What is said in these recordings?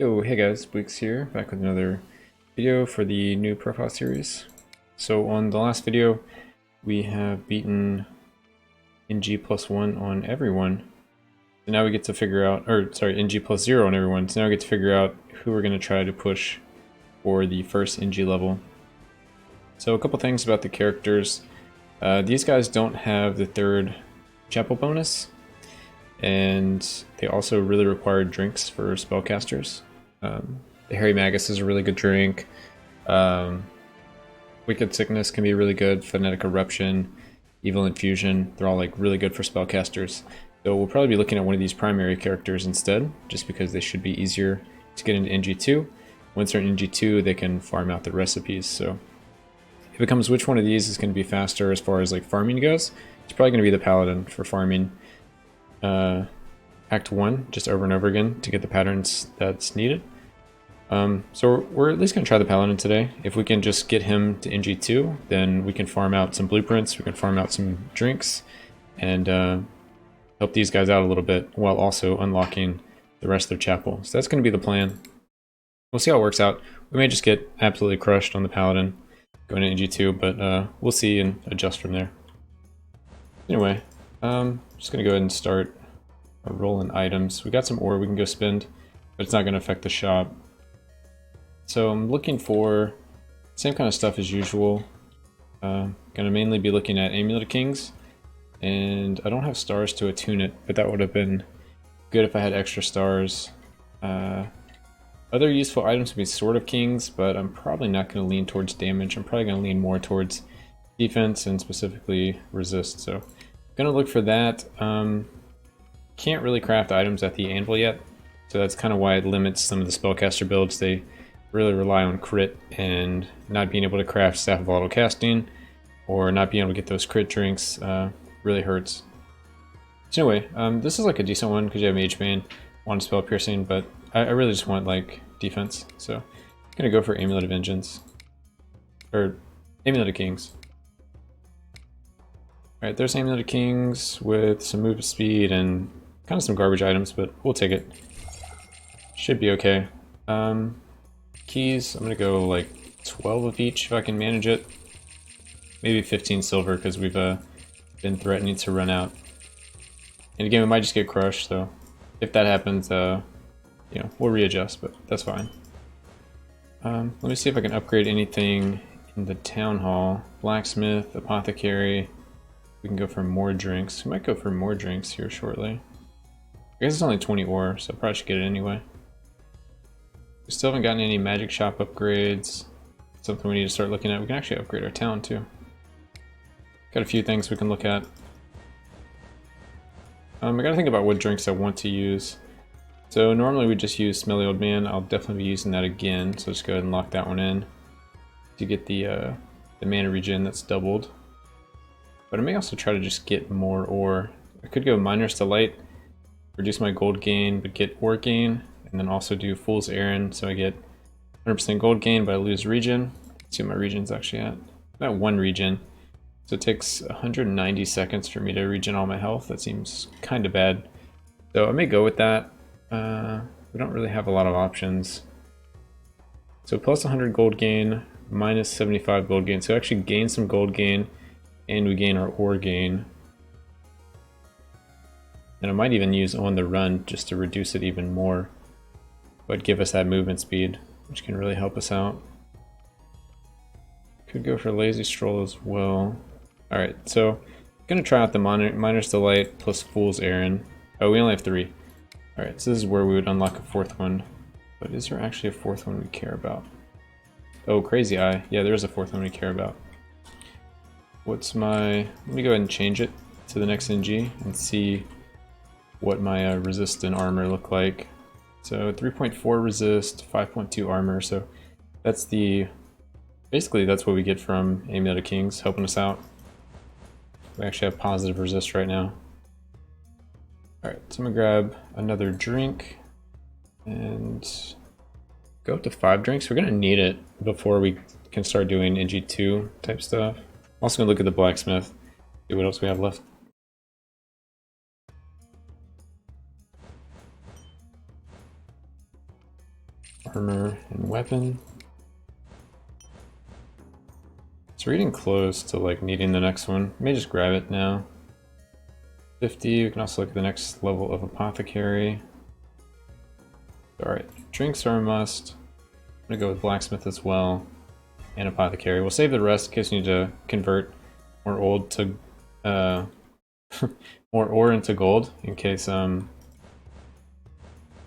Yo, hey guys, Bleaks here, back with another video for the new profile series. So on the last video, we have beaten NG+1 on everyone. So now we get to figure out, NG+0 on everyone. So now we get to figure out who we're going to try to push for the first NG level. So a couple things about the characters. These guys don't have the third chapel bonus, and they also really require drinks for spellcasters. The Hairy Magus is a really good drink. Wicked Sickness can be really good. Phonetic Eruption, Evil Infusion, they're all like really good for spellcasters. So we'll probably be looking at one of these primary characters instead, just because they should be easier to get into NG2. Once they're in NG2, they can farm out the recipes. So if it becomes which one of these is going to be faster as far as like farming goes, it's probably going to be the Paladin for farming Act 1 just over and over again to get the patterns that's needed. So we're at least going to try the Paladin today. If we can just get him to NG2, then we can farm out some blueprints, we can farm out some drinks, and help these guys out a little bit while also unlocking the rest of their chapel. So that's going to be the plan. We'll see how it works out. We may just get absolutely crushed on the Paladin going to NG2, but we'll see and adjust from there. Anyway, just going to go ahead and start rolling items. We got some ore we can go spend, but it's not going to affect the shop. So I'm looking for same kind of stuff as usual. Going to mainly be looking at Amulet of Kings, and I don't have stars to attune it, but that would have been good if I had extra stars. Other useful items would be Sword of Kings, but I'm probably not going to lean towards damage. I'm probably going to lean more towards defense and specifically resist. So I'm going to look for that. Can't really craft items at the anvil yet, so that's kind of why it limits some of the spellcaster builds. They really rely on crit, and not being able to craft Staff of Auto Casting or not being able to get those crit drinks really hurts. So anyway, this is like a decent one because you have Mage Bane, want spell piercing, but I really just want like defense, so I'm gonna go for Amulet of Vengeance, or Amulet of Kings. Alright, there's Amulet of Kings with some movement speed and kind of some garbage items, but we'll take it. Should be okay. Keys, I'm gonna go like 12 of each if I can manage it. Maybe 15 silver because we've been threatening to run out. And again, we might just get crushed, so if that happens, you know, we'll readjust, but that's fine. Let me see if I can upgrade anything in the town hall. Blacksmith, apothecary. We can go for more drinks. We might go for more drinks here shortly. I guess it's only 20 ore, so I probably should get it anyway. We still haven't gotten any magic shop upgrades. Something we need to start looking at. We can actually upgrade our town too. Got a few things we can look at. I gotta think about what drinks I want to use. So normally we just use Smelly Old Man. I'll definitely be using that again, so just go ahead and lock that one in to get the mana regen that's doubled. But I may also try to just get more ore. I could go Miner's Delight, reduce my gold gain, but get ore gain, and then also do Fool's Errand, so I get 100% gold gain, but I lose regen. Let's see what my regen's actually at. I'm at 1 regen. So it takes 190 seconds for me to regen all my health. That seems kind of bad. So I may go with that. We don't really have a lot of options. So plus 100 gold gain, minus 75 gold gain. So actually gain some gold gain, and we gain our ore gain. And I might even use On the Run just to reduce it even more, but give us that movement speed, which can really help us out. Could go for Lazy Stroll as well. Alright, so I'm gonna try out the Miner's Delight plus Fool's Errand. Oh, we only have 3. Alright, so this is where we would unlock a 4th one. But is there actually a 4th one we care about? Oh, Crazy Eye. Yeah, there is a 4th one we care about. What's my... Let me go ahead and change it to the next NG and see what my resist and armor look like. So 3.4 resist, 5.2 armor, so that's the... Basically that's what we get from Amulet of Kings, helping us out. We actually have positive resist right now. Alright, so I'm gonna grab another drink and go up to 5 drinks. We're gonna need it before we can start doing NG2 type stuff. I'm also gonna look at the blacksmith, see what else we have left. armor and weapon. So we're getting close to like needing the next one. May just grab it now. 50, we can also look at the next level of apothecary. Alright, drinks are a must. I'm gonna go with blacksmith as well. And apothecary. We'll save the rest in case we need to convert more old to more ore into gold in case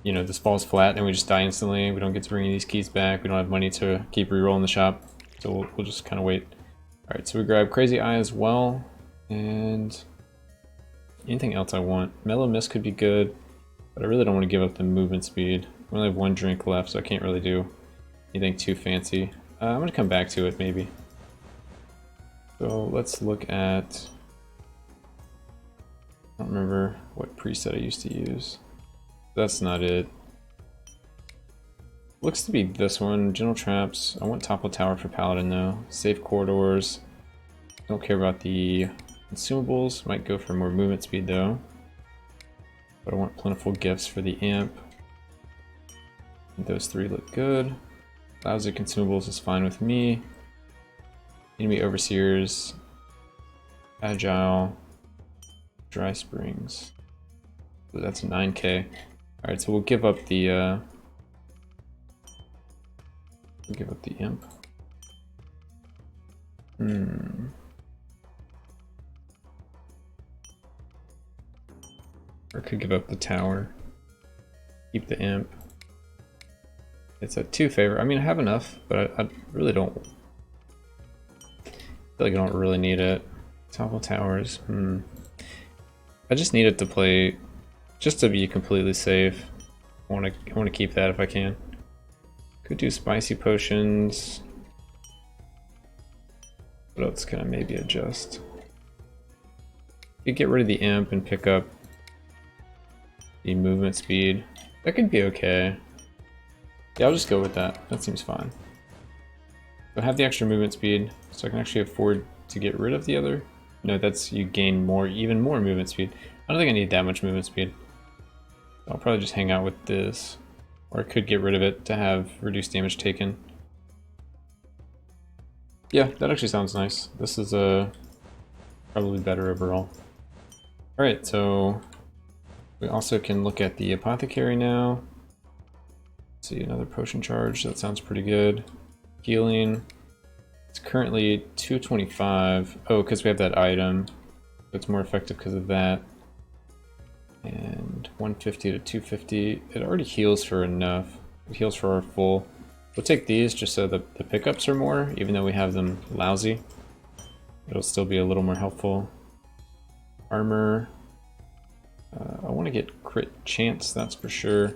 you know, this falls flat and we just die instantly. We don't get to bring these keys back. We don't have money to keep rerolling the shop. So we'll just kind of wait. Alright, so we grab Crazy Eye as well. And anything else I want. Mellow Mist could be good, but I really don't want to give up the movement speed. We only have one drink left, so I can't really do anything too fancy. I'm going to come back to it, maybe. So let's look at... I don't remember what preset I used to use. That's not it. Looks to be this one, General Traps. I want Topple Tower for Paladin though. Safe Corridors. Don't care about the consumables. Might go for more movement speed though. But I want Plentiful Gifts for the Amp. Those three look good. Lousy consumables is fine with me. Enemy Overseers. Agile. Dry Springs. So that's 9k. Alright, so we'll give up the imp. Or could give up the tower. Keep the imp. It's a 2 favor. I mean, I have enough, but I really don't. I feel like I don't really need it. Topple towers. I just need it to play, just to be completely safe. I want to keep that if I can. Could do spicy potions. What else can I maybe adjust? Could get rid of the imp and pick up the movement speed. That could be okay. Yeah, I'll just go with that. That seems fine. I have the extra movement speed, so I can actually afford to get rid of the other. No, that's you gain more, even more movement speed. I don't think I need that much movement speed. I'll probably just hang out with this. Or I could get rid of it to have reduced damage taken. Yeah, that actually sounds nice. This is probably better overall. Alright, so we also can look at the apothecary now. See, another potion charge. That sounds pretty good. Healing. It's currently 225. Oh, because we have that item. It's more effective because of that. And 150 to 250. It already heals for enough. It heals for our full. We'll take these just so the pickups are more, even though we have them lousy. It'll still be a little more helpful. Armor. I want to get crit chance, that's for sure.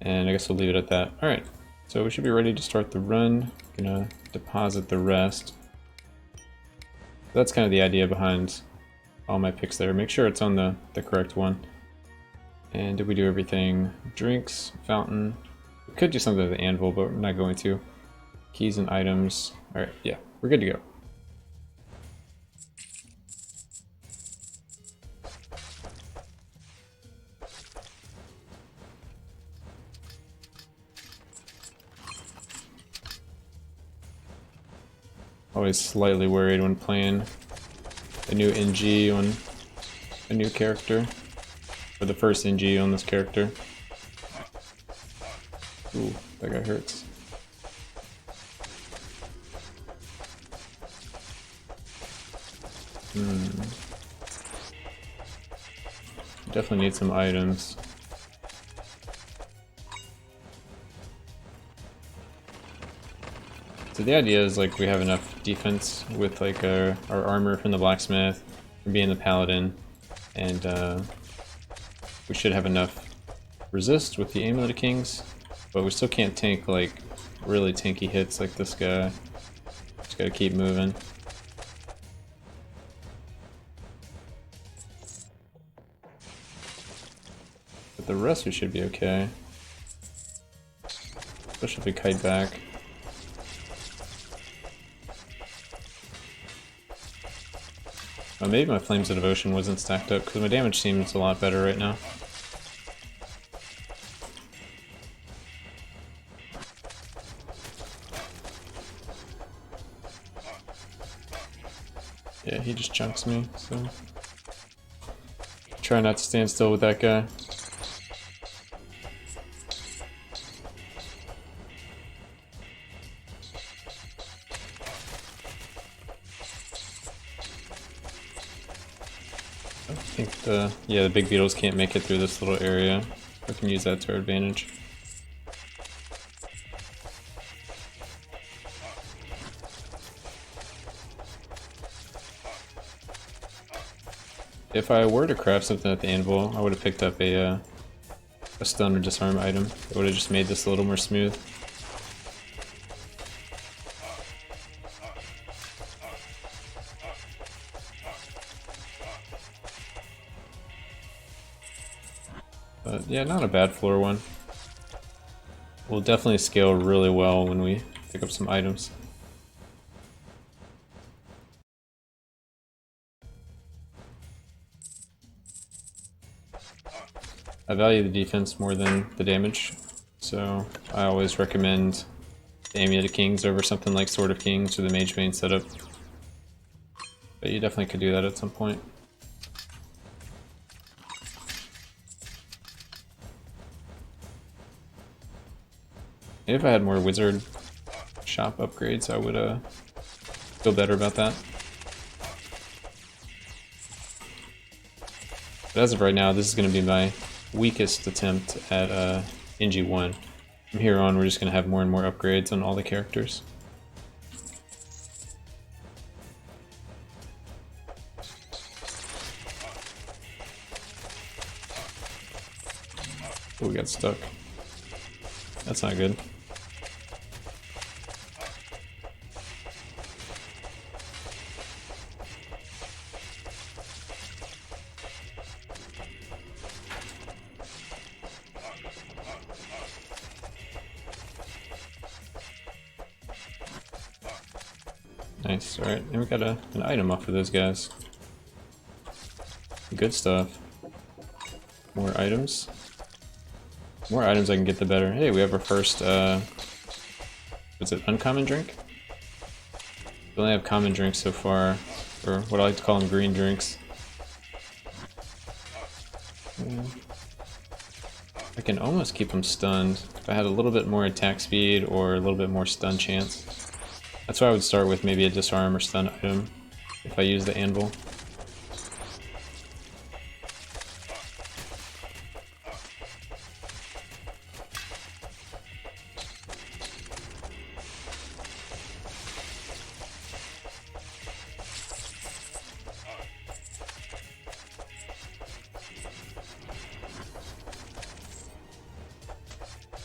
And I guess we'll leave it at that. Alright, so we should be ready to start the run. Gonna deposit the rest. That's kind of the idea behind all my picks there. Make sure it's on the correct one. And did we do everything? Drinks, fountain. We could do something with the anvil, but we're not going to. Keys and items. Alright, yeah, we're good to go. Always slightly worried when playing a new NG on a new character. Or the first NG on this character. Ooh, that guy hurts. Definitely need some items. So the idea is like we have enough defense with like our armor from the blacksmith, from being the paladin, and we should have enough resist with the Amulet of Kings, but we still can't tank like really tanky hits like this guy. Just gotta keep moving. But the rest we should be okay. Especially if we kite back. Maybe my Flames of Devotion wasn't stacked up, because my damage seems a lot better right now. Yeah, he just chunks me, so try not to stand still with that guy. I think the big beetles can't make it through this little area. We can use that to our advantage. If I were to craft something at the anvil, I would have picked up a stun or disarm item. It would have just made this a little more smooth. But yeah, not a bad floor one. Will definitely scale really well when we pick up some items. I value the defense more than the damage, so I always recommend the Amulet of Kings over something like Sword of Kings or the Mage Bane setup. But you definitely could do that at some point. If I had more wizard shop upgrades, I would feel better about that. But as of right now, this is going to be my weakest attempt at NG1. From here on, we're just going to have more and more upgrades on all the characters. Oh, we got stuck. That's not good. Nice, alright, and we got an item off of those guys. Good stuff. More items. The more items I can get, the better. Hey, we have our first, what's it, uncommon drink? We only have common drinks so far, or what I like to call them, green drinks. I can almost keep them stunned if I had a little bit more attack speed or a little bit more stun chance. That's why I would start with maybe a disarm or stun item if I use the anvil.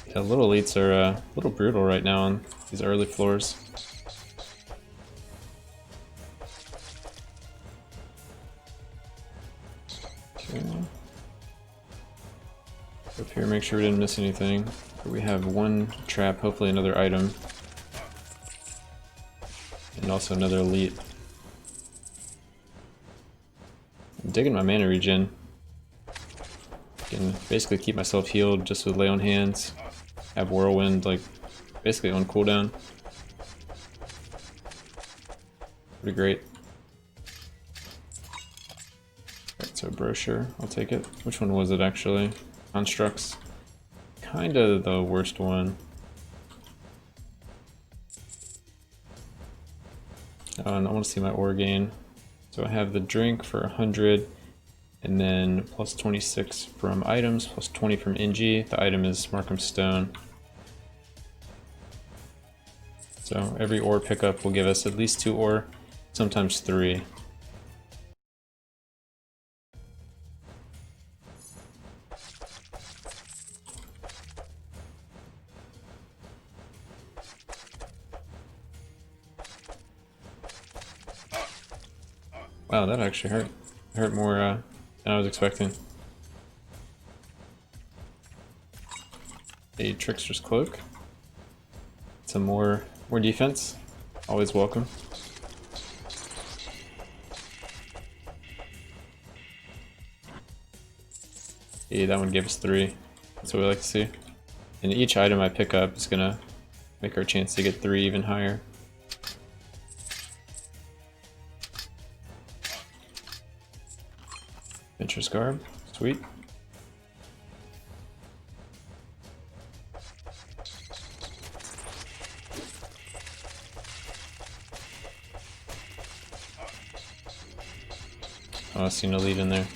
Yeah, little elites are a little brutal right now on these early floors. Okay. Up here, make sure we didn't miss anything. We have one trap, hopefully another item. And also another elite. I'm digging my mana regen. I can basically keep myself healed just with lay on hands. Have whirlwind like basically on cooldown. Pretty great. Alright, so brochure, I'll take it. Which one was it actually? Constructs. Kinda the worst one. Oh, and I want to see my ore gain. So I have the drink for 100, and then plus 26 from items, plus 20 from NG. The item is Markham Stone. So every ore pickup will give us at least 2 ore, sometimes 3. Wow, that actually hurt. Hurt more than I was expecting. A Trickster's Cloak. Some more defense. Always welcome. Yeah, that one gave us 3. That's what we like to see. And each item I pick up is gonna make our chance to get 3 even higher. Hunter's Garb. Sweet. Oh, I see no lead in there.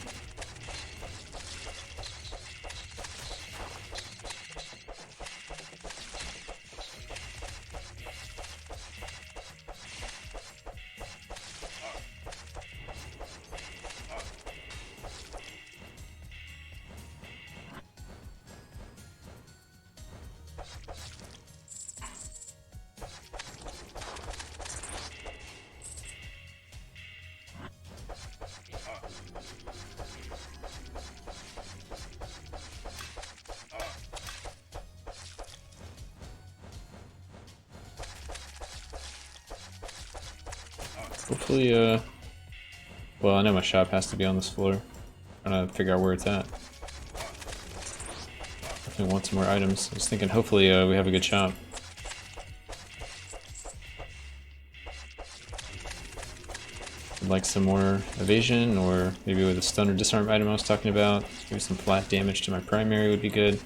Hopefully, well, I know my shop has to be on this floor. I'm trying to figure out where it's at. Definitely want some more items. I was thinking hopefully we have a good shop. I'd like some more evasion, or maybe with a stun or disarm item I was talking about. Maybe some flat damage to my primary would be good.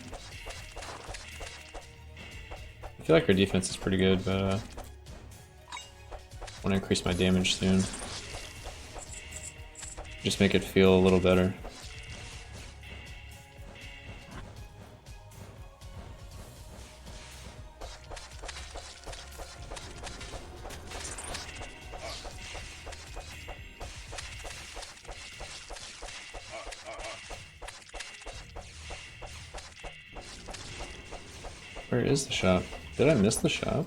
I feel like our defense is pretty good, but I want to increase my damage soon. Just make it feel a little better. Where is the shop? Did I miss the shop?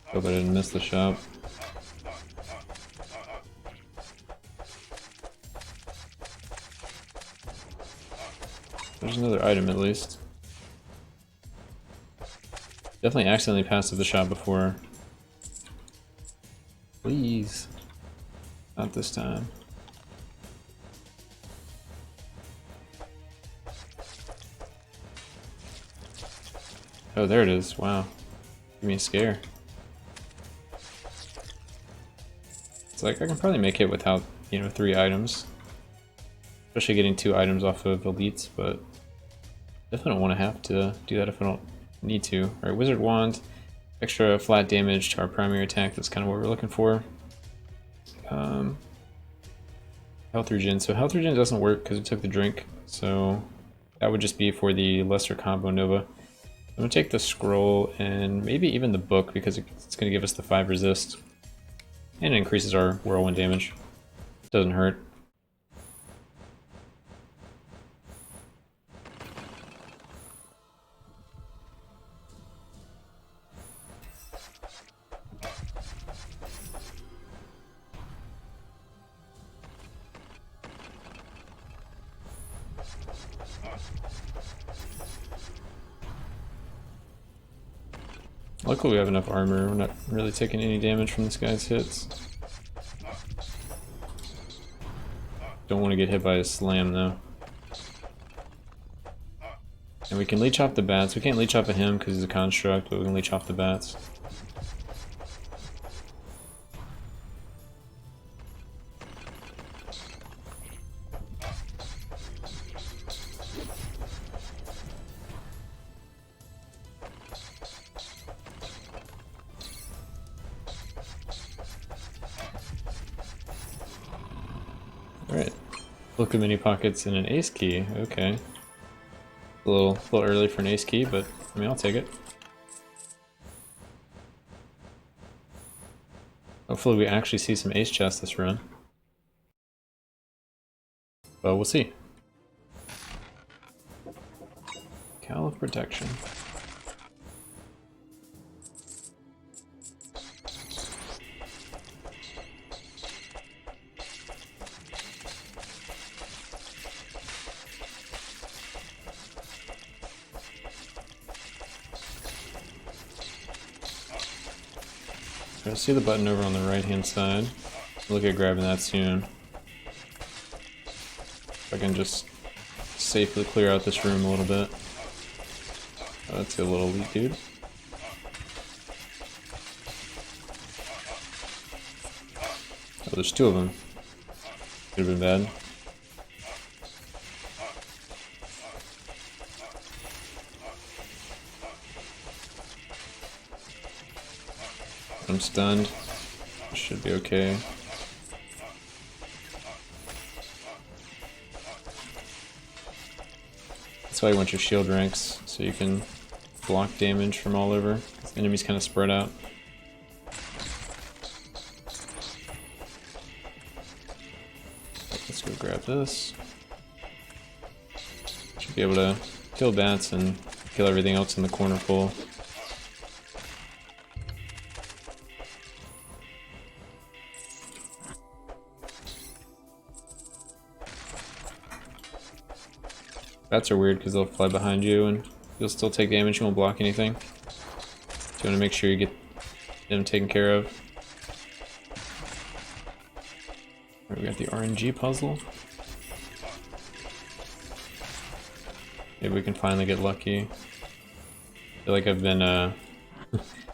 Hope I didn't miss the shop. There's another item at least. Definitely accidentally passed through the shop before. Please. Not this time. Oh, there it is. Wow. Give me a scare. It's like I can probably make it without, 3 items. Especially getting 2 items off of elites, but definitely don't want to have to do that if I don't need to. Alright, Wizard Wand. Extra flat damage to our primary attack. That's kind of what we're looking for. Health regen. So health regen doesn't work because we took the drink. So that would just be for the lesser combo Nova. I'm going to take the scroll and maybe even the book because it's going to give us the 5 resist. And it increases our whirlwind damage. Doesn't hurt. Luckily we have enough armor, we're not really taking any damage from this guy's hits. Don't want to get hit by a slam though. And we can leech off the bats. We can't leech off of him because he's a construct, but we can leech off the bats. Alright. Look at mini pockets and an ace key. Okay. A little early for an ace key, but I mean, I'll take it. Hopefully we actually see some ace chests this run. But we'll see. Cal of Protection. I see the button over on the right hand side. Look at grabbing that soon. If I can just safely clear out this room a little bit. Oh, that's a little elite dude. Oh, there's two of them. Could have been bad. I'm stunned. Should be okay. That's why you want your shield ranks, so you can block damage from all over. The enemies kind of spread out. Let's go grab this. Should be able to kill bats and kill everything else in the corner full. Bats are weird because they'll fly behind you and you'll still take damage, you won't block anything. So you want to make sure you get them taken care of. Right, we got the RNG puzzle. Maybe we can finally get lucky. I feel like I've been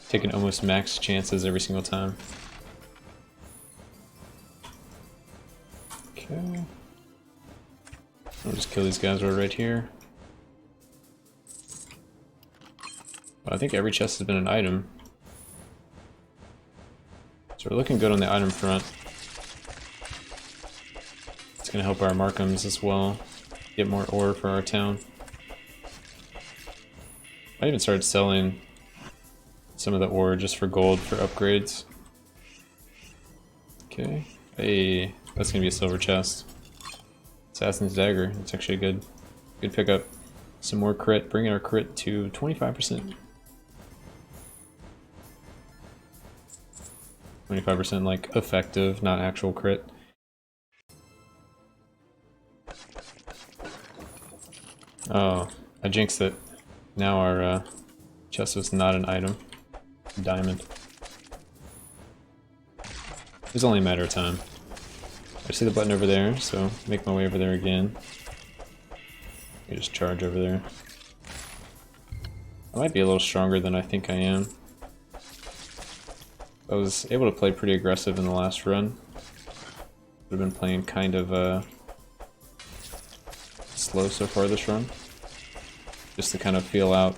taking almost max chances every single time. Okay. I'll just kill these guys right here. But I think every chest has been an item. So we're looking good on the item front. It's gonna help our Markhams as well. Get more ore for our town. I even started selling some of the ore just for gold for upgrades. Okay. Hey, that's gonna be a silver chest. Assassin's Dagger. It's actually a good pickup. Some more crit, bringing our crit to 25%. 25% like effective, not actual crit. Oh, I jinxed it. Now our chest was not an item. Diamond. It was only a matter of time. I see the button over there, so make my way over there again. I just charge over there. I might be a little stronger than I think I am. I was able to play pretty aggressive in the last run. I've been playing kind of slow so far this run. Just to kind of feel out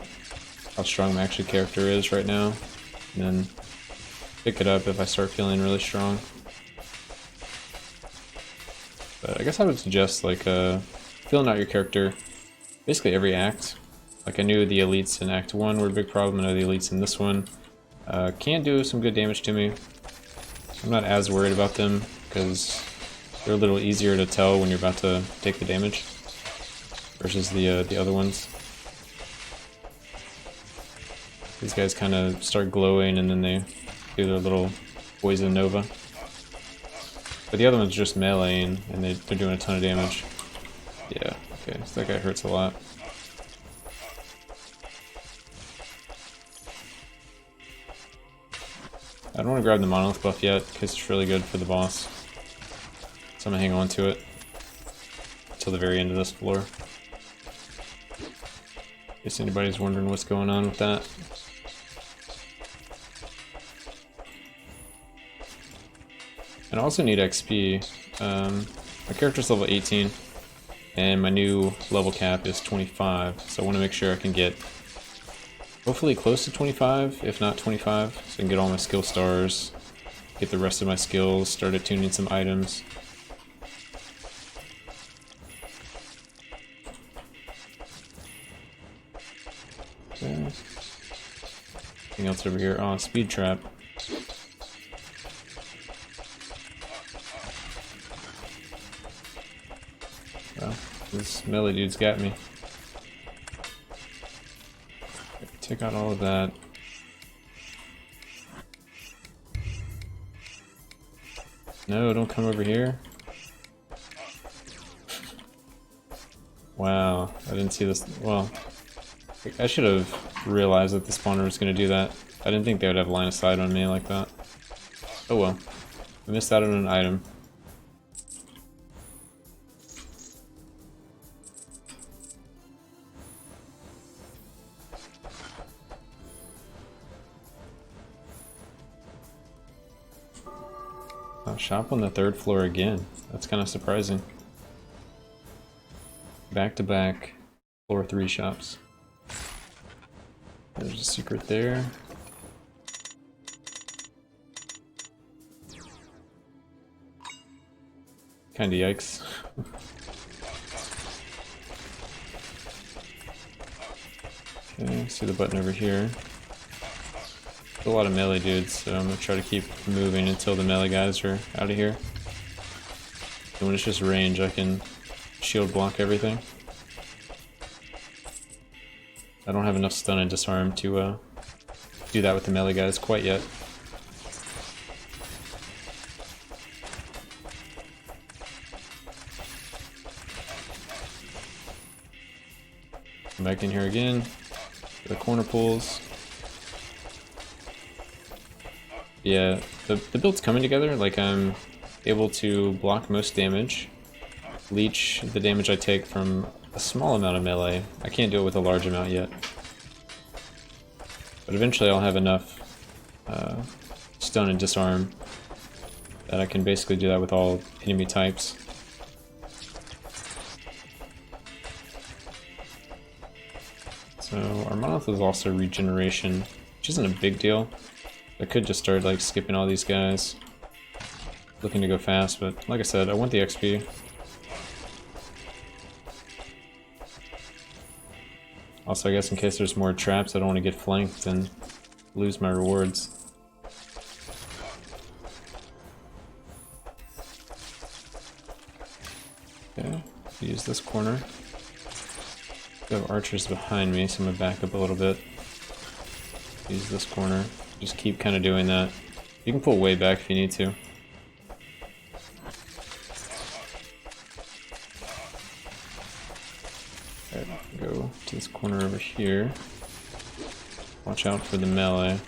how strong my actual character is right now. And then pick it up if I start feeling really strong. But I guess I would suggest like filling out your character basically every act. Like I knew the elites in Act 1 were a big problem, I know the elites in this one can do some good damage to me. I'm not as worried about them because they're a little easier to tell when you're about to take the damage versus the other ones. These guys kind of start glowing and then they do their little poison nova. But the other one's just meleeing, and they're doing a ton of damage. Yeah, okay, so that guy hurts a lot. I don't want to grab the monolith buff yet, because it's really good for the boss. So I'm gonna hang on to it until the very end of this floor. In case anybody's wondering what's going on with that. And I also need XP. My character's level 18, and my new level cap is 25, so I want to make sure I can get hopefully close to 25, if not 25, so I can get all my skill stars, get the rest of my skills, start attuning some items. Okay. Anything else over here? Oh, speed trap. Well, this melee dude's got me. Take out all of that. No, don't come over here. Wow, I didn't see this. Well, I should have realized that the spawner was going to do that. I didn't think they would have line of sight on me like that. Oh well. I missed out on an item. Shop on the 3rd floor again. That's kind of surprising. Back to back, floor 3 shops. There's a secret there. Kinda yikes. Okay, see the button over here. There's a lot of melee dudes, so I'm gonna try to keep moving until the melee guys are out of here. And when it's just range, I can shield block everything. I don't have enough stun and disarm to do that with the melee guys quite yet. Come back in here again. The corner pulls. Yeah, the build's coming together. Like, I'm able to block most damage, leech the damage I take from a small amount of melee. I can't do it with a large amount yet. But eventually I'll have enough stun and disarm that I can basically do that with all enemy types. So our monolith is also regeneration, which isn't a big deal. I could just start like skipping all these guys, looking to go fast, but like I said, I want the XP. Also, I guess in case there's more traps, I don't want to get flanked and lose my rewards. Okay, use this corner. I have archers behind me, so I'm gonna back up a little bit. Use this corner. Just keep kind of doing that. You can pull way back if you need to. Alright, go to this corner over here. Watch out for the melee.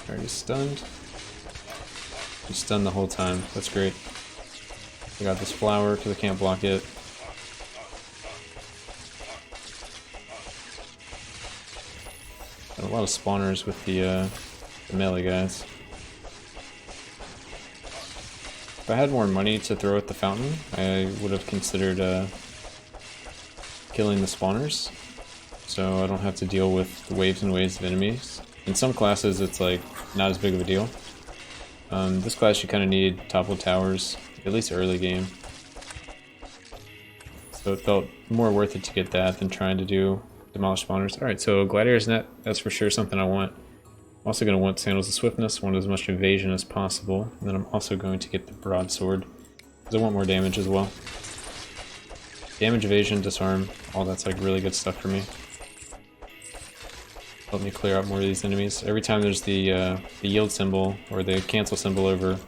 Already stunned. He's stunned the whole time. That's great. I got this flower because I can't block it. Got a lot of spawners with the melee guys. If I had more money to throw at the fountain, I would have considered killing the spawners, so I don't have to deal with the waves and waves of enemies. In some classes, it's like not as big of a deal. This class you kind of need toppled towers, at least early game. So it felt more worth it to get that than trying to do demolish spawners. Alright, so Gladiator's Net, that's for sure something I want. I'm also going to want Sandals of Swiftness, want as much evasion as possible, and then I'm also going to get the Broadsword, because I want more damage as well. Damage, evasion, disarm, all that's like really good stuff for me. Help me clear out more of these enemies. Every time there's the yield symbol, or the cancel symbol over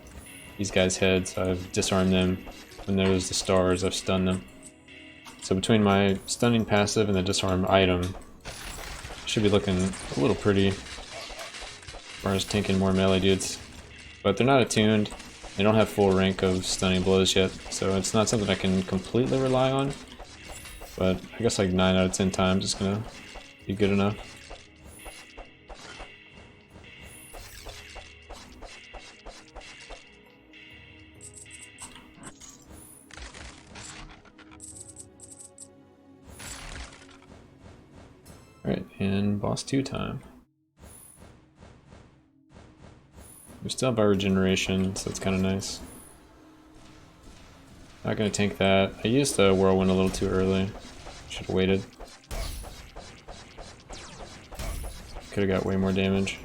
these guys' heads, I've disarmed them. When there's the stars, I've stunned them. So between my stunning passive and the disarm item, should be looking a little pretty as far as tanking more melee dudes. But they're not attuned, they don't have full rank of stunning blows yet, so it's not something I can completely rely on. But I guess like 9 out of 10 times it's gonna be good enough. Alright, and boss 2 time. We still have our regeneration, so it's kind of nice. Not gonna tank that. I used the whirlwind a little too early. Should have waited. Could have got way more damage.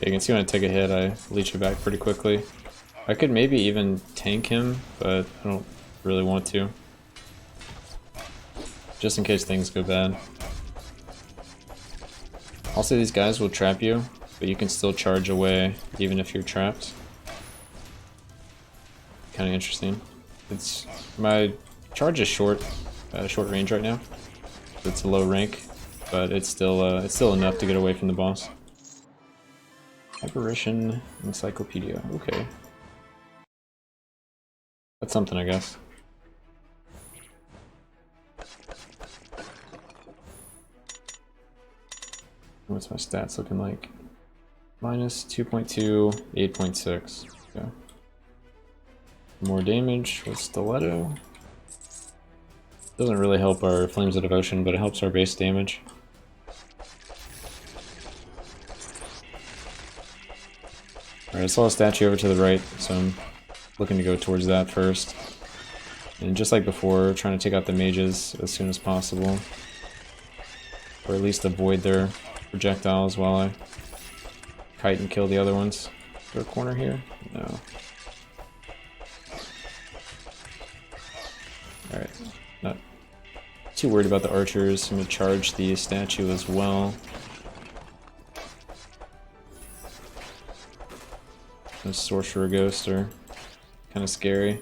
You can see when I take a hit, I leech it back pretty quickly. I could maybe even tank him, but I don't really want to. Just in case things go bad. Also, these guys will trap you, but you can still charge away even if you're trapped. Kind of interesting. It's my charge is short range right now. It's a low rank, but it's still enough to get away from the boss. Apparition Encyclopedia. Okay, that's something, I guess. What's my stats looking like? Minus 2.2, 8.6. Okay. More damage with Stiletto. Doesn't really help our Flames of Devotion, but it helps our base damage. Alright, I saw a statue over to the right, so I'm looking to go towards that first. And just like before, trying to take out the mages as soon as possible. Or at least avoid their projectiles while I kite and kill the other ones. Is there a corner here? No. Alright, not too worried about the archers. I'm going to charge the statue as well. The sorcerer ghosts are kind of scary.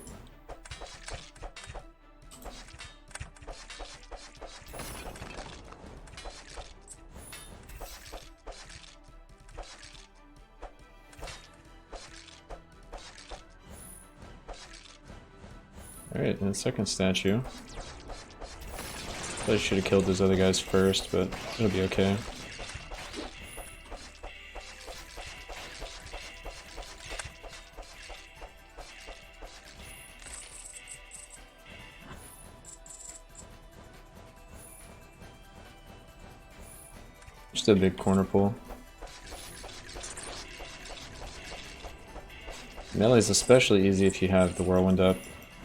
Alright, and the second statue. I should have killed those other guys first, but it'll be okay. Just a big corner pull. Melee is especially easy if you have the whirlwind up.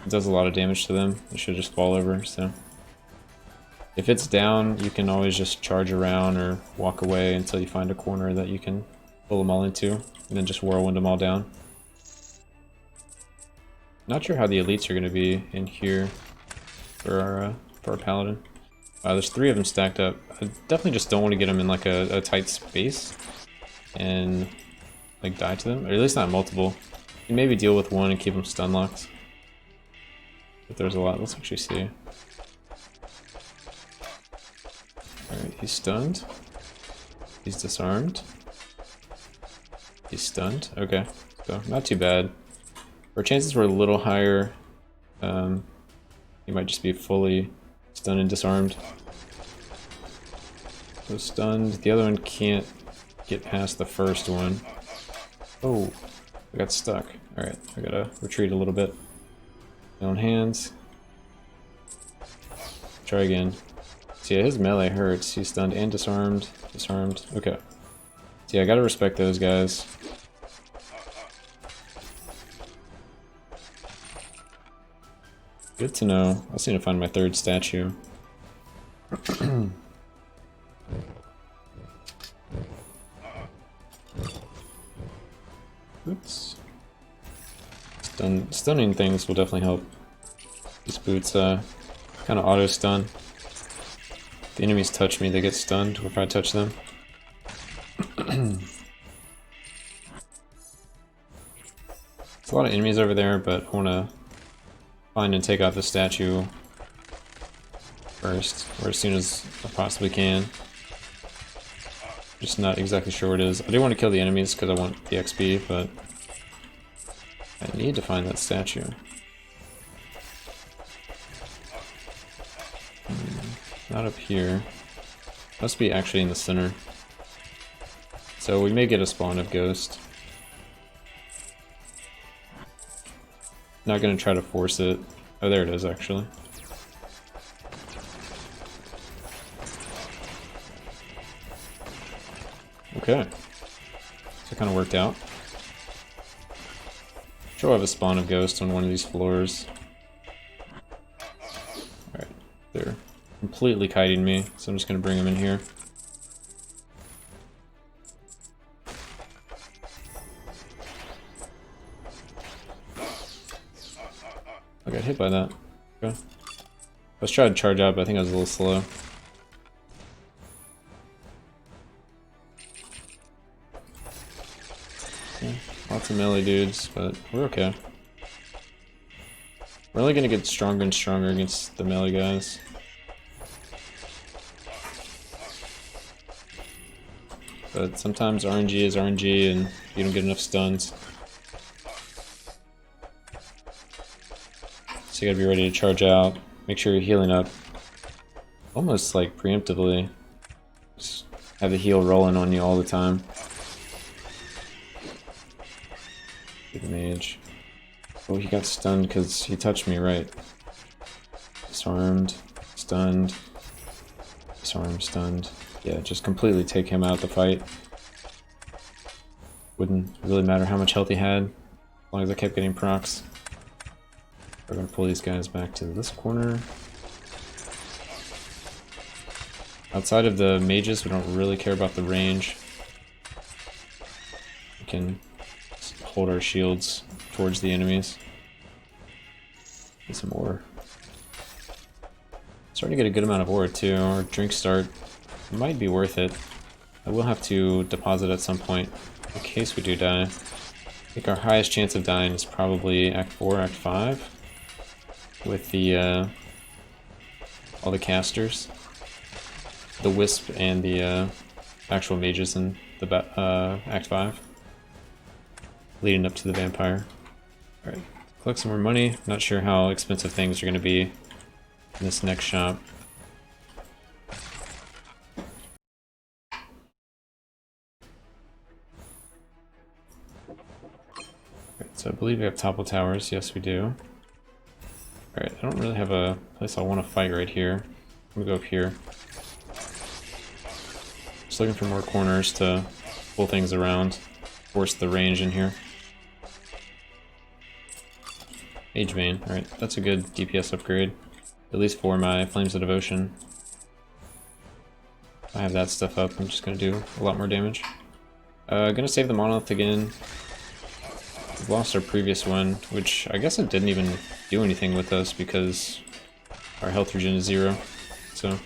It does a lot of damage to them. It should just fall over, so. If it's down, you can always just charge around or walk away until you find a corner that you can pull them all into, and then just whirlwind them all down. Not sure how the elites are going to be in here for our paladin. There's 3 of them stacked up. I definitely just don't want to get them in like a tight space and like die to them, or at least not multiple. You can maybe deal with one and keep them stun locked. But there's a lot. Let's actually see. Alright, he's stunned. He's disarmed. He's stunned. Okay, so not too bad. Our chances were a little higher. He might just be fully stunned and disarmed. So stunned. The other one can't get past the first one. Oh, I got stuck. Alright, I gotta retreat a little bit. Down hands. Try again. So yeah, his melee hurts. He's stunned and disarmed. Disarmed. Okay. So yeah, I gotta respect those guys. Good to know. I just need to find my 3rd statue. Oops. Stunning things will definitely help. These boots kind of auto stun. If the enemies touch me, they get stunned if I touch them. There's a lot of enemies over there, but I want to find and take out the statue first, or as soon as I possibly can. Just not exactly sure what it is. I do want to kill the enemies because I want the XP, but I need to find that statue. Not up here. Must be actually in the center. So we may get a spawn of ghost. Not gonna try to force it. Oh, there it is actually. Okay. So it kind of worked out. Sure, I'll have a spawn of ghosts on one of these floors. Alright, they're completely kiting me, so I'm just gonna bring them in here. I got hit by that. Okay. I was trying to charge out, but I think I was a little slow. Lots of melee dudes, but we're okay. We're only gonna get stronger and stronger against the melee guys. But sometimes RNG is RNG and you don't get enough stuns. So you gotta be ready to charge out. Make sure you're healing up. Almost like preemptively. Just have the heal rolling on you all the time. Big mage. Oh, he got stunned because he touched me, right? Disarmed, stunned, disarmed, stunned. Yeah, just completely take him out of the fight. Wouldn't really matter how much health he had, as long as I kept getting procs. We're gonna pull these guys back to this corner. Outside of the mages, we don't really care about the range. We can hold our shields towards the enemies. Get some ore. Starting to get a good amount of ore too. Our drink start might be worth it. I will have to deposit at some point in case we do die. I think our highest chance of dying is probably Act 4, Act 5 with the all the casters, the wisp and the actual mages in the Act 5 leading up to the vampire. Alright, collect some more money. Not sure how expensive things are going to be in this next shop. So I believe we have topple towers. Yes, we do. Alright, I don't really have a place I want to fight right here. I'm gonna go up here. Just looking for more corners to pull things around. Force the range in here. Mage Vein. Alright, that's a good DPS upgrade. At least for my Flames of Devotion. If I have that stuff up, I'm just gonna do a lot more damage. Gonna save the Monolith again. We've lost our previous one, which I guess it didn't even do anything with us because our health regen is 0, so.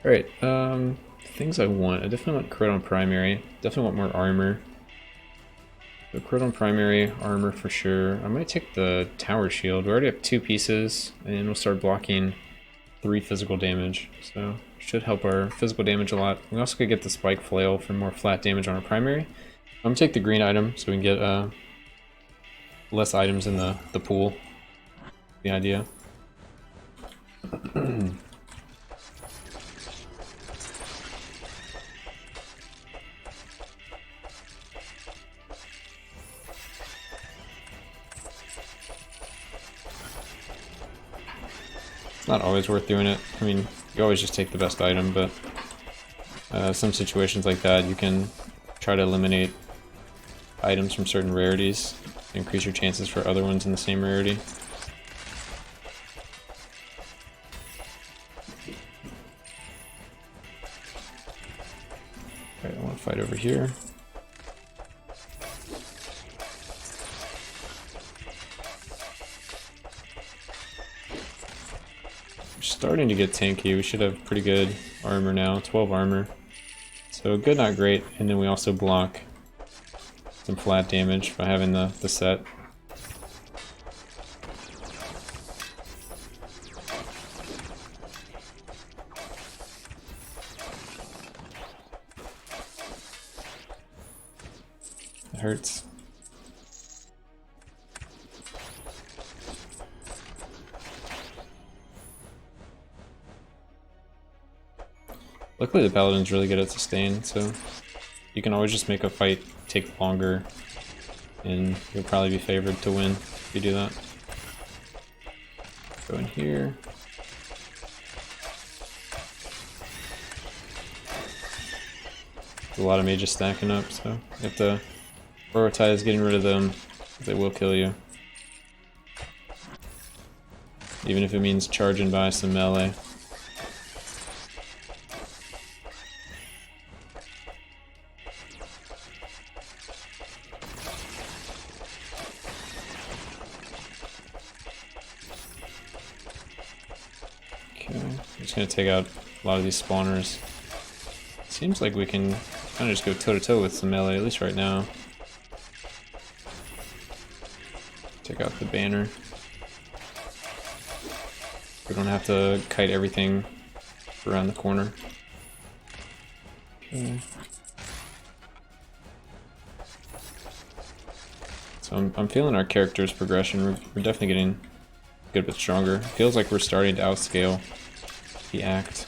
Alright, things I want. I definitely want crit on primary. Definitely want more armor. So crit on primary, armor for sure. I might take the tower shield. We already have 2 pieces, and we'll start blocking 3 physical damage, so should help our physical damage a lot. We also could get the spike flail for more flat damage on our primary. I'm gonna take the green item so we can get less items in the pool. The idea. It's not always worth doing it. I mean, you always just take the best item, but some situations like that, you can try to eliminate items from certain rarities, increase your chances for other ones in the same rarity. Alright, I want to fight over here. Starting to get tanky. We should have pretty good armor now, 12 armor. So good, not great. And then we also block some flat damage by having the set. It hurts. Luckily the Paladin's really good at sustain, so you can always just make a fight take longer, and you'll probably be favored to win if you do that. Go in here. There's a lot of mages stacking up, so you have to prioritize getting rid of them. They will kill you. Even if it means charging by some melee. Just gonna take out a lot of these spawners. Seems like we can kind of just go toe-to-toe with some melee, at least right now. Take out the banner. We don't have to kite everything around the corner. Okay. So I'm feeling our character's progression. We're definitely getting a good bit stronger. Feels like we're starting to outscale the act.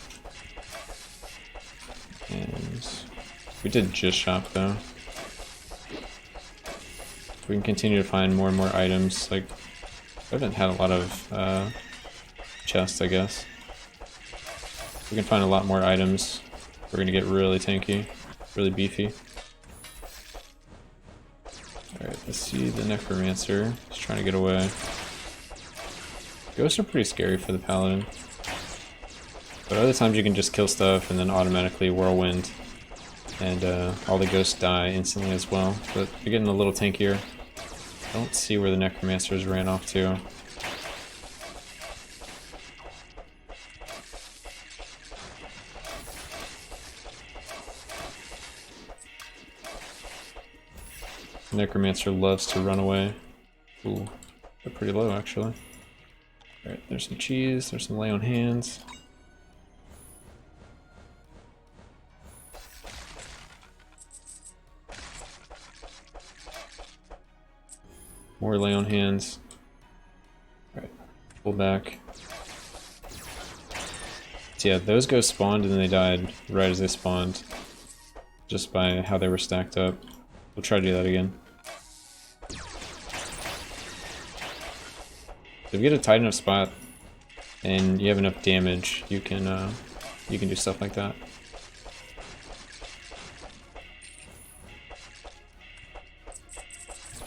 And we did just shop though. We can continue to find more and more items. Like, I haven't had a lot of chests, I guess. We can find a lot more items. We're gonna get really tanky, really beefy. Alright, let's see the Necromancer. He's trying to get away. Ghosts are pretty scary for the Paladin. But other times you can just kill stuff and then automatically whirlwind. And all the ghosts die instantly as well. But you're getting a little tankier. I don't see where the Necromancers ran off to. Necromancer loves to run away. Ooh, they're pretty low actually. Alright, there's some cheese, there's some lay on hands. More lay on hands. Alright, pull back. So yeah, those ghosts spawned and then they died right as they spawned. Just by how they were stacked up. We'll try to do that again. If you get a tight enough spot and you have enough damage, you can do stuff like that.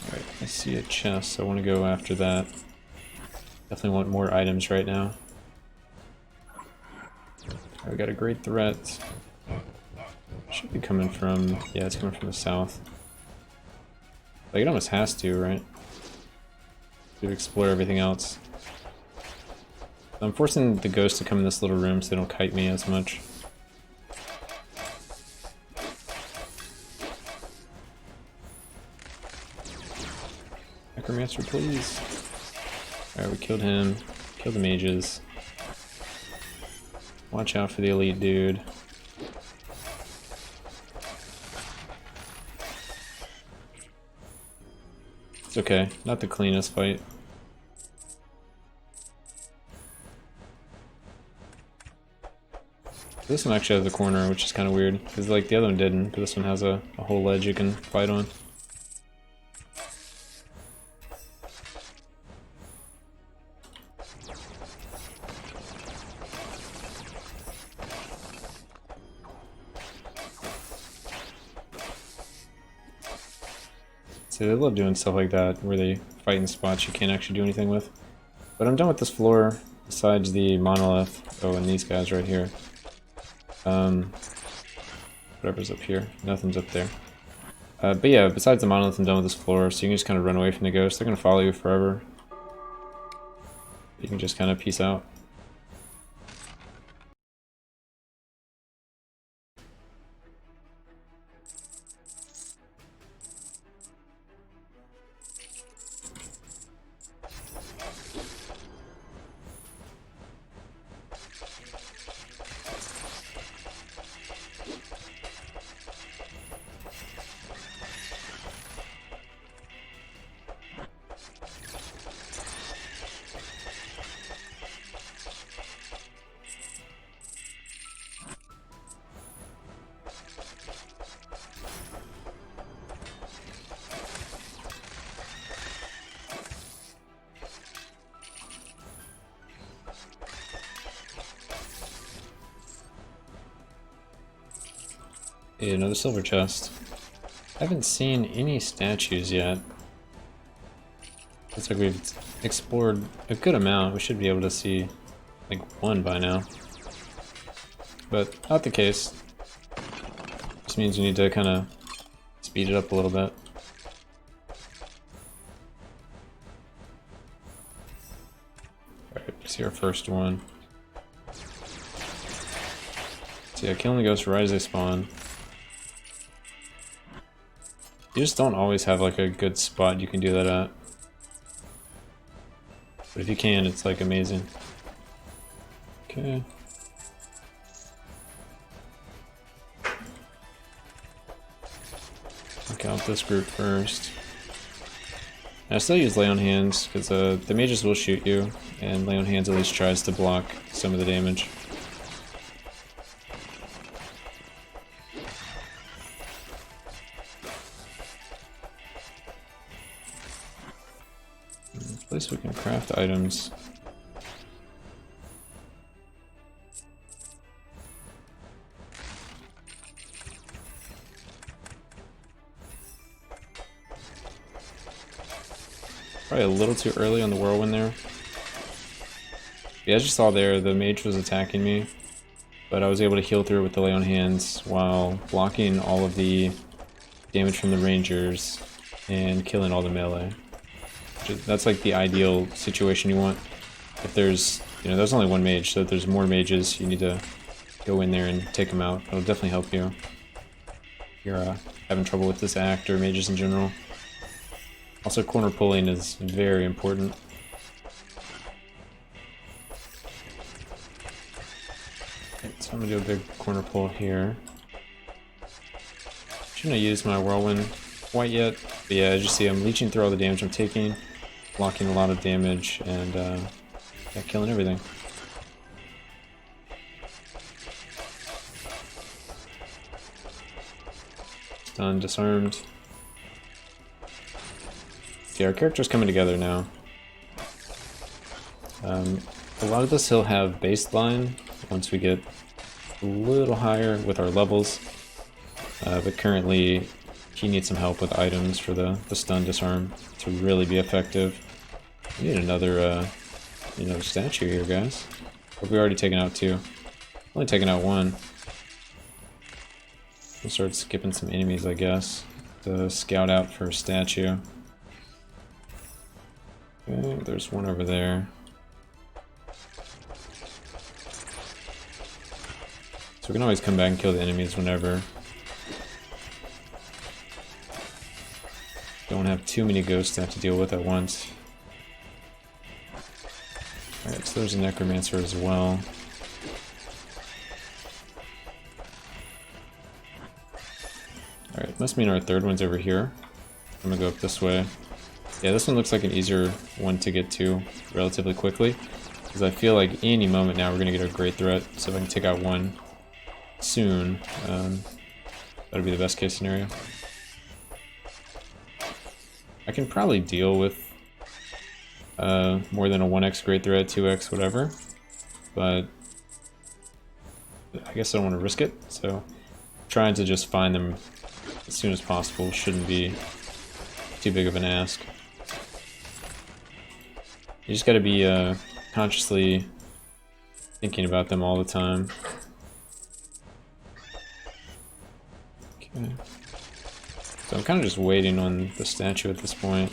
Alright, I see a chest, so I want to go after that. Definitely want more items right now. We got a great threat. Should be coming from, yeah, it's coming from the south. Like, it almost has to, right? To explore everything else. I'm forcing the ghosts to come in this little room so they don't kite me as much. Necromancer, please. Alright, we killed him. Killed the mages. Watch out for the elite dude. It's okay, not the cleanest fight. This one actually has the corner, which is kind of weird, because like the other one didn't, but this one has a whole ledge you can fight on. See, they love doing stuff like that, where they fight in spots you can't actually do anything with. But I'm done with this floor, besides the monolith. Oh, and these guys right here. Whatever's up here. Nothing's up there. But yeah, besides the monolith, I'm done with this floor, so you can just kind of run away from the ghosts. They're going to follow you forever. You can just kind of peace out. Yeah, another silver chest. I haven't seen any statues yet. Looks like we've explored a good amount. We should be able to see like one by now. But not the case. Just means you need to kind of speed it up a little bit. Alright, see our first one. So yeah, killing the ghosts right as they spawn. You just don't always have like a good spot you can do that at. But if you can, it's like amazing. Okay. Look out this group first. And I still use Lay on Hands, because the mages will shoot you, and Lay on Hands at least tries to block some of the damage. At least we can craft items. Probably a little too early on the whirlwind there. Yeah, as you saw there, the mage was attacking me, but I was able to heal through with the Lay on Hands while blocking all of the damage from the rangers and killing all the melee. That's like the ideal situation you want. If there's, there's only one mage, so if there's more mages, you need to go in there and take them out. It'll definitely help you if you're having trouble with this act or mages in general. Also, corner pulling is very important. Okay, so I'm gonna do a big corner pull here. Shouldn't have used my whirlwind quite yet, but yeah, as you see, I'm leeching through all the damage I'm taking, blocking a lot of damage, and yeah, killing everything. Done, disarmed. Okay, our character's coming together now. A lot of this he'll have baseline once we get a little higher with our levels, but currently he needs some help with items for the stun disarm to really be effective. We need another statue here, guys. Or have we already taken out two? Only taken out one. We'll start skipping some enemies, I guess, to scout out for a statue. Okay, there's one over there. So we can always come back and kill the enemies whenever. Don't have too many ghosts to have to deal with at once. Alright, so there's a necromancer as well. Alright, must mean our third one's over here. I'm gonna go up this way. Yeah, this one looks like an easier one to get to relatively quickly, because I feel like any moment now we're gonna get a great threat, so if I can take out one soon, that'd be the best case scenario. I can probably deal with more than a 1x great threat, 2x, whatever, but I guess I don't want to risk it, so trying to just find them as soon as possible shouldn't be too big of an ask. You just gotta be consciously thinking about them all the time. Okay. So I'm kind of just waiting on the statue at this point.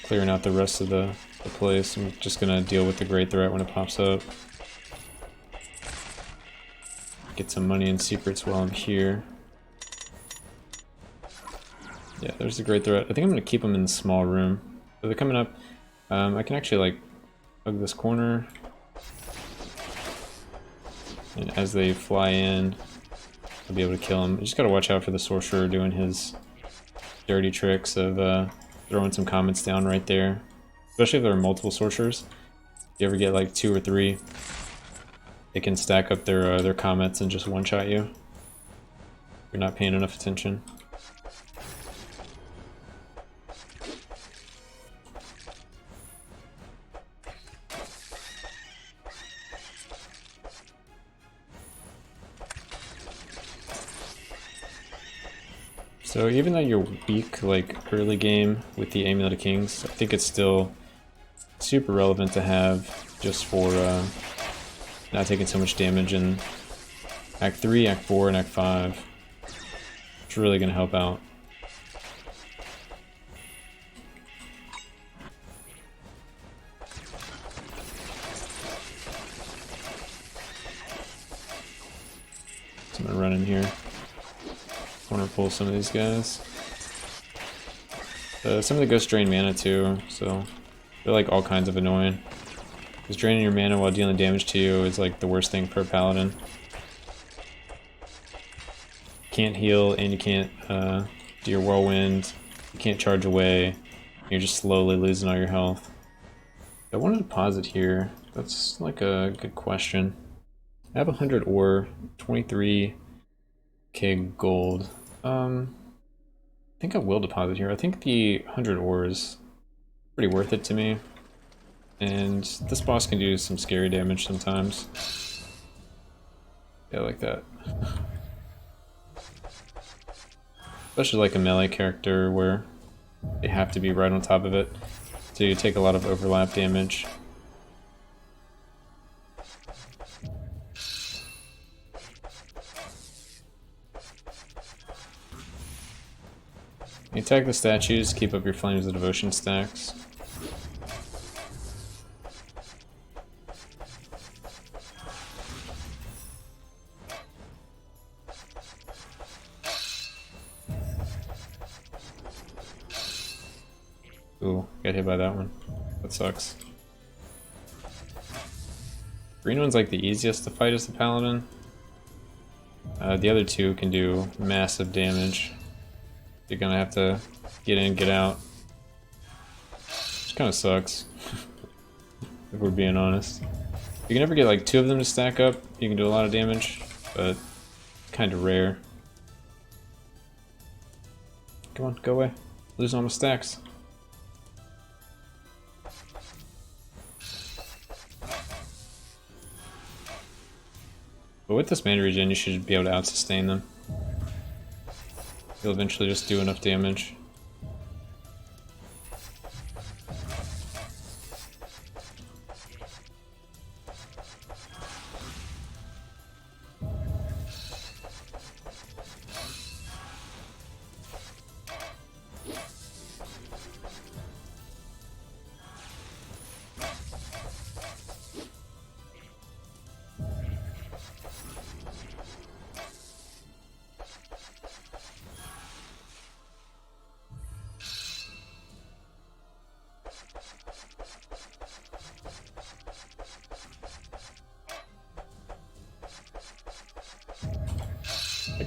Clearing out the rest of the place. I'm just gonna deal with the great threat when it pops up. Get some money and secrets while I'm here. Yeah, there's the great threat. I think I'm gonna keep them in the small room. So they're coming up. I can actually like hug this corner. And as they fly in, I'll be able to kill him. You just gotta watch out for the sorcerer doing his dirty tricks of throwing some comments down right there. Especially if there are multiple sorcerers. If you ever get like 2 or 3, they can stack up their comments and just one-shot you. If you're not paying enough attention. So even though you're weak, like early game with the Amulet of Kings, I think it's still super relevant to have just for not taking so much damage in Act 3, Act 4, and Act 5. It's really going to help out. I'm gonna run in here. Corner pull some of these guys. Some of the ghosts drain mana too, so they're like all kinds of annoying. Because draining your mana while dealing damage to you is like the worst thing for a paladin. Can't heal and you can't do your whirlwind. You can't charge away. You're just slowly losing all your health. I want to deposit here. That's like a good question. I have 100 ore, 23k gold. I think I will deposit here. I think the 100 ore is pretty worth it to me. And this boss can do some scary damage sometimes. Yeah, like that. Especially like a melee character where they have to be right on top of it. So you take a lot of overlap damage. You attack the statues, keep up your Flames of Devotion stacks. Ooh, got hit by that one. That sucks. Green one's like the easiest to fight as the paladin. The other two can do massive damage. You're gonna have to get in, get out. Which kind of sucks, if we're being honest. You can never get like two of them to stack up. You can do a lot of damage, but kind of rare. Come on, go away. Losing all my stacks. But with this mana regen, you should be able to out-sustain them. You'll eventually just do enough damage.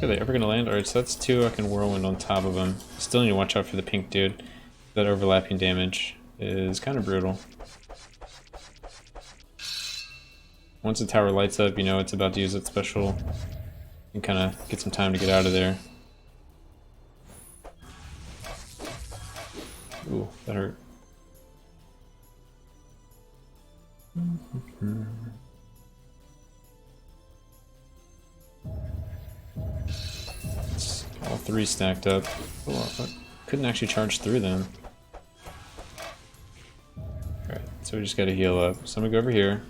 Are they ever gonna land? Alright, so that's two. I can whirlwind on top of them. Still need to watch out for the pink dude. That overlapping damage is kind of brutal. Once the tower lights up, you know it's about to use its special. And kind of get some time to get out of there. Ooh, that hurt. All three stacked up. Oh, I couldn't actually charge through them. Alright, so we just gotta heal up. So I'm gonna go over here.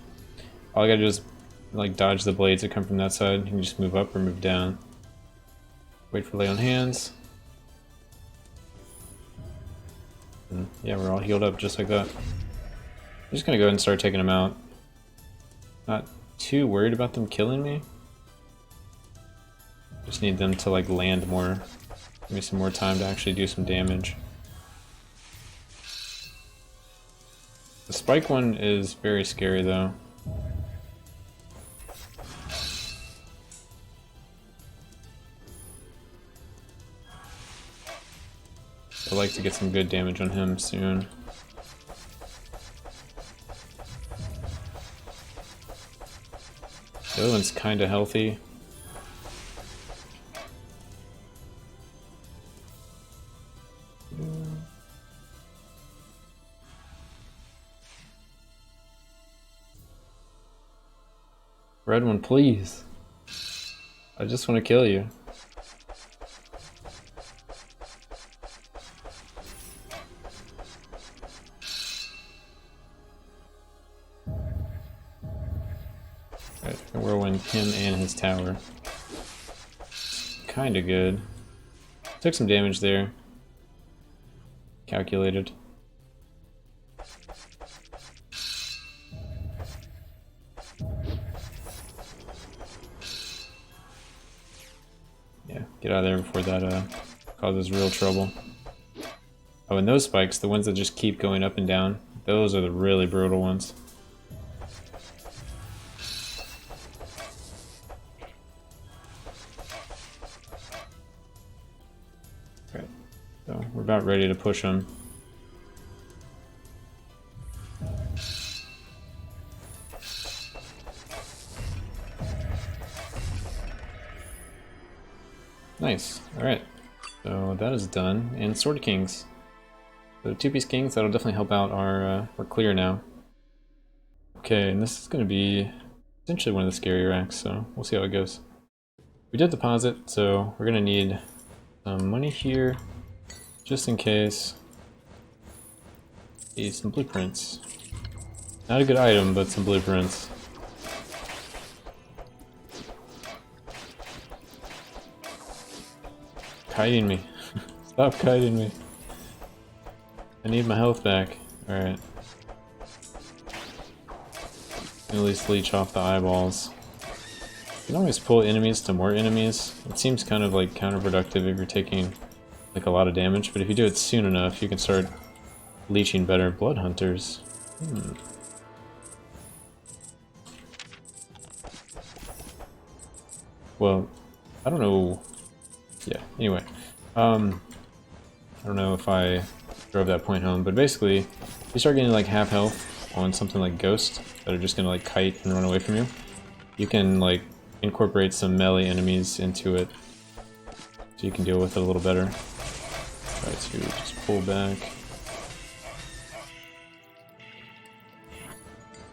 All I gotta do is like dodge the blades that come from that side. You can just move up or move down. Wait for lay on hands. And yeah, we're all healed up just like that. I'm just gonna go ahead and start taking them out. Not too worried about them killing me. Just need them to like land more. Give me some more time to actually do some damage. The spike one is very scary though. I'd like to get some good damage on him soon. The other one's kinda healthy. Red one, please. I just want to kill you. Alright, I can whirlwind him and his tower. Kinda good. Took some damage there. Calculated. Get out of there before that causes real trouble. Oh, and those spikes, the ones that just keep going up and down, those are the really brutal ones. Okay, so we're about ready to push them. Nice. Alright. So that is done. And Sword Kings. So 2-piece Kings, that'll definitely help out our we're clear now. Okay, and this is going to be essentially one of the scarier acts, so we'll see how it goes. We did deposit, so we're going to need some money here, just in case. Need some blueprints. Not a good item, but some blueprints. Kiting me. Stop kiting me. I need my health back. Alright. At least leech off the eyeballs. You can always pull enemies to more enemies. It seems kind of like counterproductive if you're taking like a lot of damage, but if you do it soon enough, you can start leeching better. Blood hunters. Well, I don't know. Yeah, anyway. I don't know if I drove that point home, but basically, you start getting like half health on something like Ghost that are just gonna like kite and run away from you. You can like incorporate some melee enemies into it so you can deal with it a little better. Try to just pull back.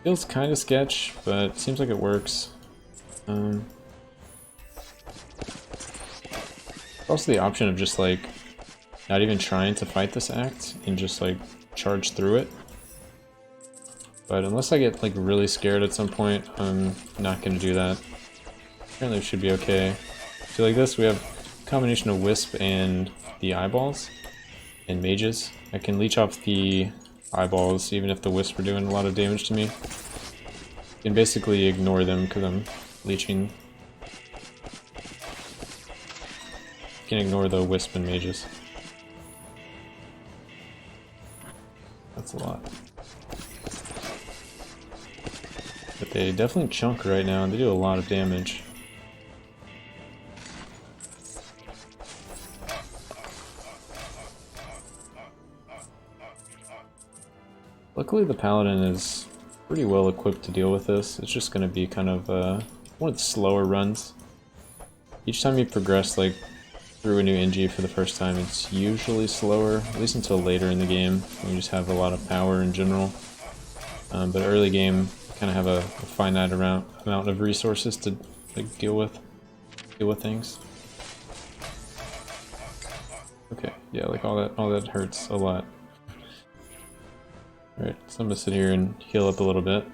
Feels kind of sketch, but seems like it works. Also the option of just like not even trying to fight this act and just like charge through it. But unless I get like really scared at some point, I'm not going to do that. Apparently it should be okay. So like this, we have a combination of Wisp and the eyeballs and mages. I can leech off the eyeballs even if the Wisp are doing a lot of damage to me. You can basically ignore them because I'm leeching. You can ignore the Wisp and mages. That's a lot. But they definitely chunk right now, and they do a lot of damage. Luckily the Paladin is pretty well equipped to deal with this. It's just going to be kind of one of the slower runs. Each time you progress like through a new NG for the first time, it's usually slower, at least until later in the game, when you just have a lot of power in general. But early game, you kind of have a finite amount of resources to like deal with things. Okay, yeah, like all that hurts a lot. Alright, so I'm gonna sit here and heal up a little bit.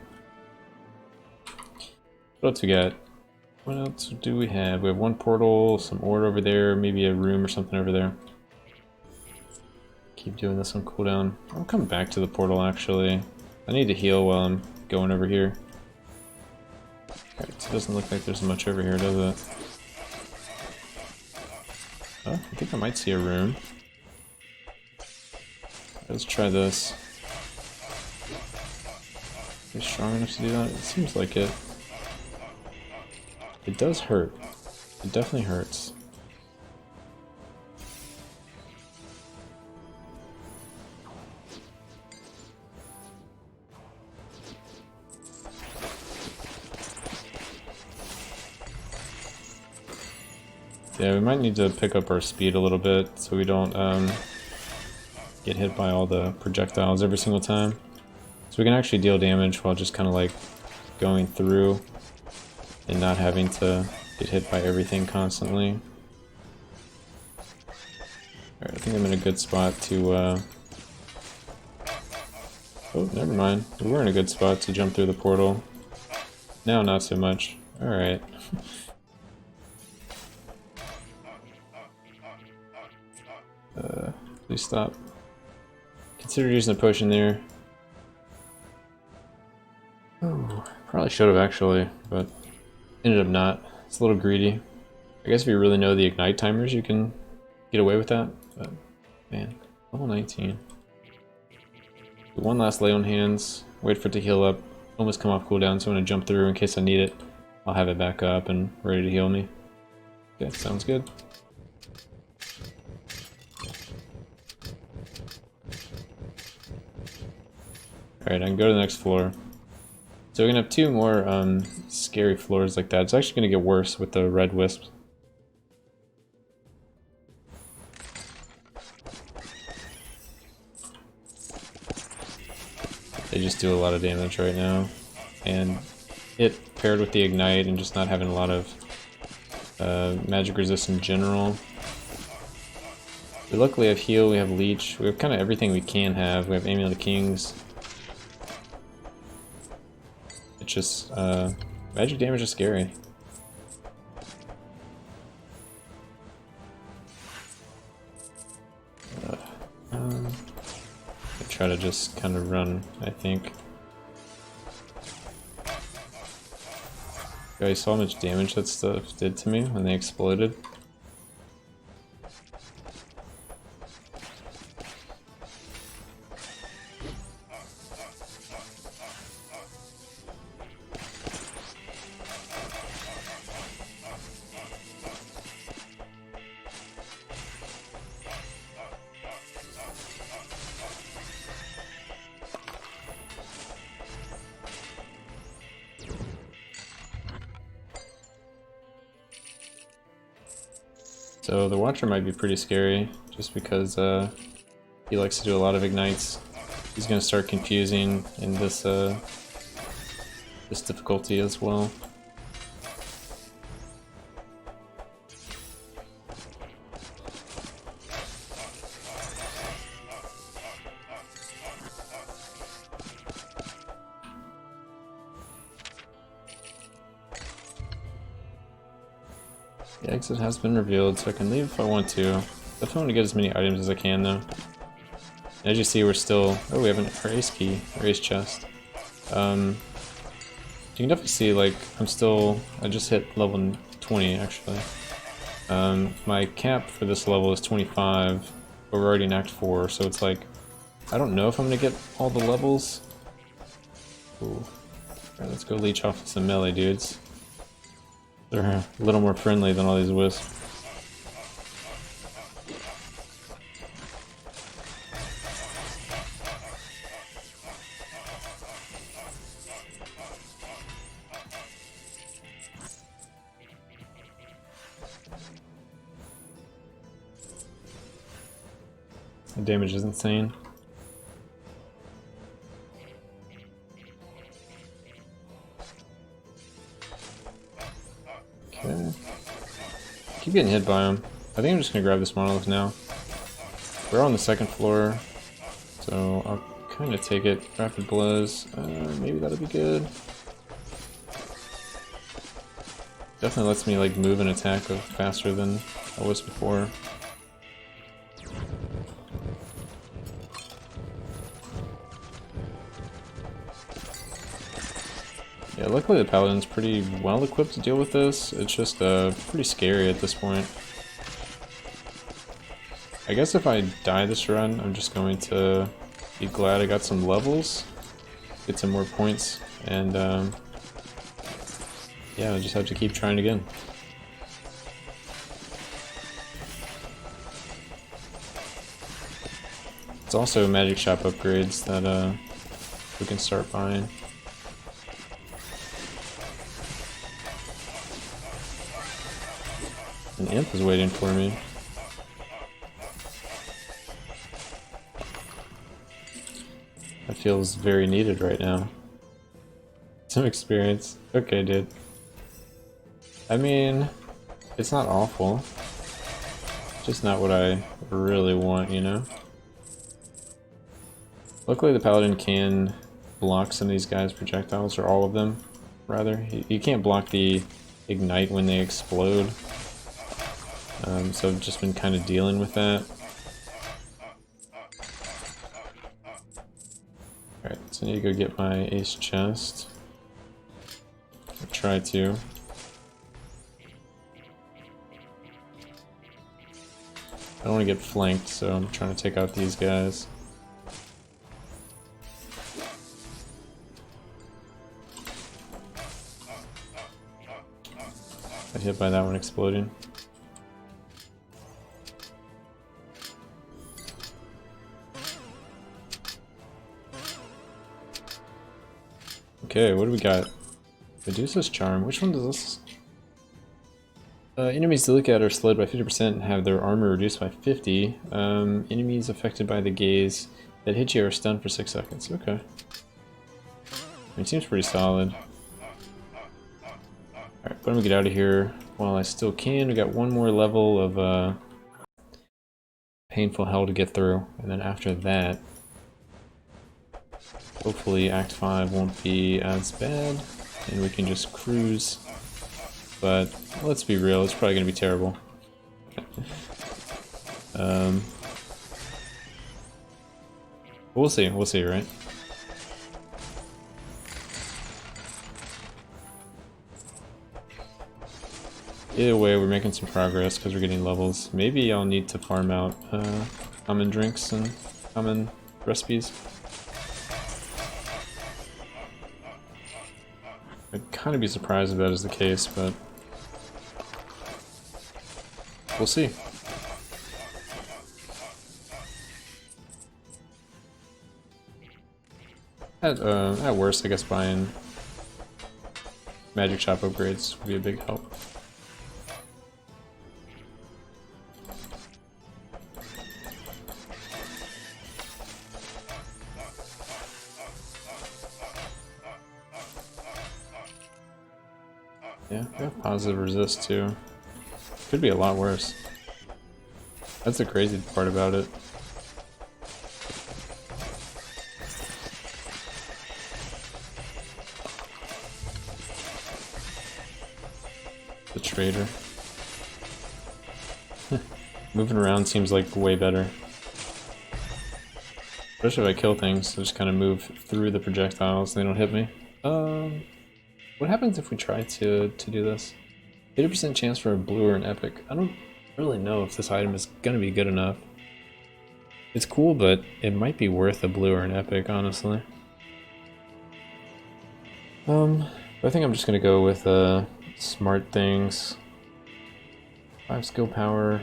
What else we got? What else do we have? We have one portal, some ore over there, maybe a room or something over there. Keep doing this on cooldown. I'll come back to the portal actually. I need to heal while I'm going over here. Alright, so it doesn't look like there's much over here, does it? Oh, I think I might see a room. Let's try this. Are you strong enough to do that? It seems like it. It does hurt. It definitely hurts. Yeah, we might need to pick up our speed a little bit so we don't get hit by all the projectiles every single time. So we can actually deal damage while just kind of like going through and not having to get hit by everything constantly. Alright, I think I'm in a good spot to oh, never mind. We were in a good spot to jump through the portal. Now not so much. Alright. Please stop. Consider using a potion there. Oh, probably should have actually, but ended up not. It's a little greedy. I guess if you really know the ignite timers, you can get away with that. But man, level 19. Do one last lay on hands. Wait for it to heal up. Almost come off cooldown, so I'm gonna jump through in case I need it. I'll have it back up and ready to heal me. Okay, sounds good. Alright, I can go to the next floor. So we're gonna have two more scary floors like that. It's actually gonna get worse with the red wisps. They just do a lot of damage right now. And it paired with the ignite and just not having a lot of magic resist in general. We luckily have heal, we have leech, we have kind of everything we can have. We have Amulet of Kings. It's just, magic damage is scary. I try to just kind of run, I think. You guys saw how much damage that stuff did to me when they exploded? So the Watcher might be pretty scary, just because he likes to do a lot of ignites. He's going to start confusing in this this difficulty as well. The exit has been revealed, so I can leave if I want to. Definitely want to get as many items as I can, though. And as you see, we're still... Oh, we have our ace key, our ace chest. You can definitely see, like, I just hit level 20, actually. My cap for this level is 25, but we're already in Act 4, so it's like... I don't know if I'm going to get all the levels. Ooh. Alright, let's go leech off some melee dudes. They're a little more friendly than all these wisps. The damage is insane. Okay. Keep getting hit by him. I think I'm just gonna grab this monolith now. We're on the second floor, so I'll kind of take it. Rapid blows. Maybe that'll be good. Definitely lets me like move and attack faster than I was before. Yeah, luckily the Paladin's pretty well equipped to deal with this. It's just pretty scary at this point. I guess if I die this run, I'm just going to be glad I got some levels, get some more points, and yeah, I just have to keep trying again. It's also magic shop upgrades that we can start buying. An imp is waiting for me. That feels very needed right now. Some experience. Okay, dude. I mean, it's not awful. Just not what I really want, you know? Luckily the Paladin can block some of these guys' projectiles, or all of them, rather. You can't block the ignite when they explode. So I've just been kind of dealing with that. Alright, so I need to go get my ace chest. I'll try to. I don't want to get flanked, so I'm trying to take out these guys. Got hit by that one exploding. Okay, what do we got? Medusa's Charm. Which one does this? Enemies to look at are slowed by 50% and have their armor reduced by 50. Enemies affected by the gaze that hit you are stunned for 6 seconds. Okay. It seems pretty solid. Alright, but I'm gonna get out of here while I still can. We got one more level of painful hell to get through, and then after that, hopefully Act 5 won't be as bad, and we can just cruise. But let's be real, it's probably gonna be terrible. We'll see, right? Either way, we're making some progress because we're getting levels. Maybe I'll need to farm out common drinks and common recipes. I'd kind of be surprised if that is the case, but we'll see. At worst, I guess buying magic shop upgrades would be a big help. Yeah, we have positive resist too. Could be a lot worse. That's the crazy part about it. The traitor. Moving around seems like way better. Especially if I kill things, I just kind of move through the projectiles, they don't hit me. What happens if we try to do this? 80% chance for a blue or an epic. I don't really know if this item is gonna be good enough. It's cool, but it might be worth a blue or an epic, honestly. I think I'm just gonna go with smart things. 5 skill power.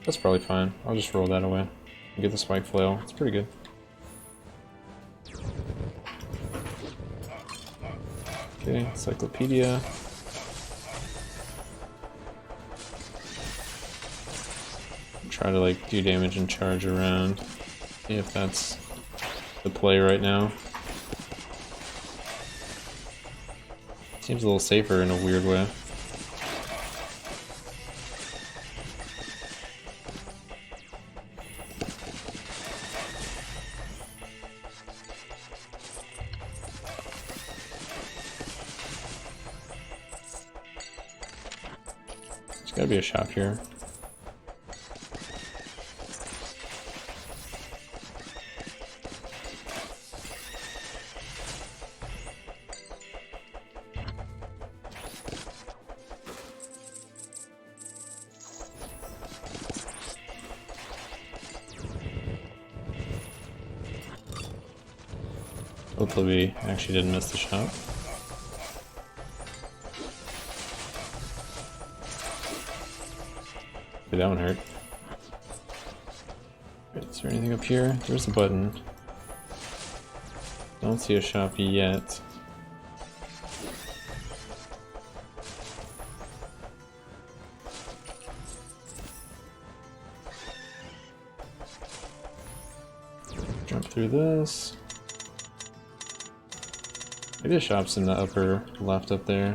That's probably fine. I'll just roll that away. And get the spike flail. It's pretty good. Okay, encyclopedia. Try to like do damage and charge around. See if that's the play right now. Seems a little safer in a weird way. There's gotta be a shop here. Hopefully we actually didn't miss the shop. That one hurt. Right, is there anything up here? There's a button. Don't see a shop yet. Jump through this. Maybe the shop's in the upper left up there.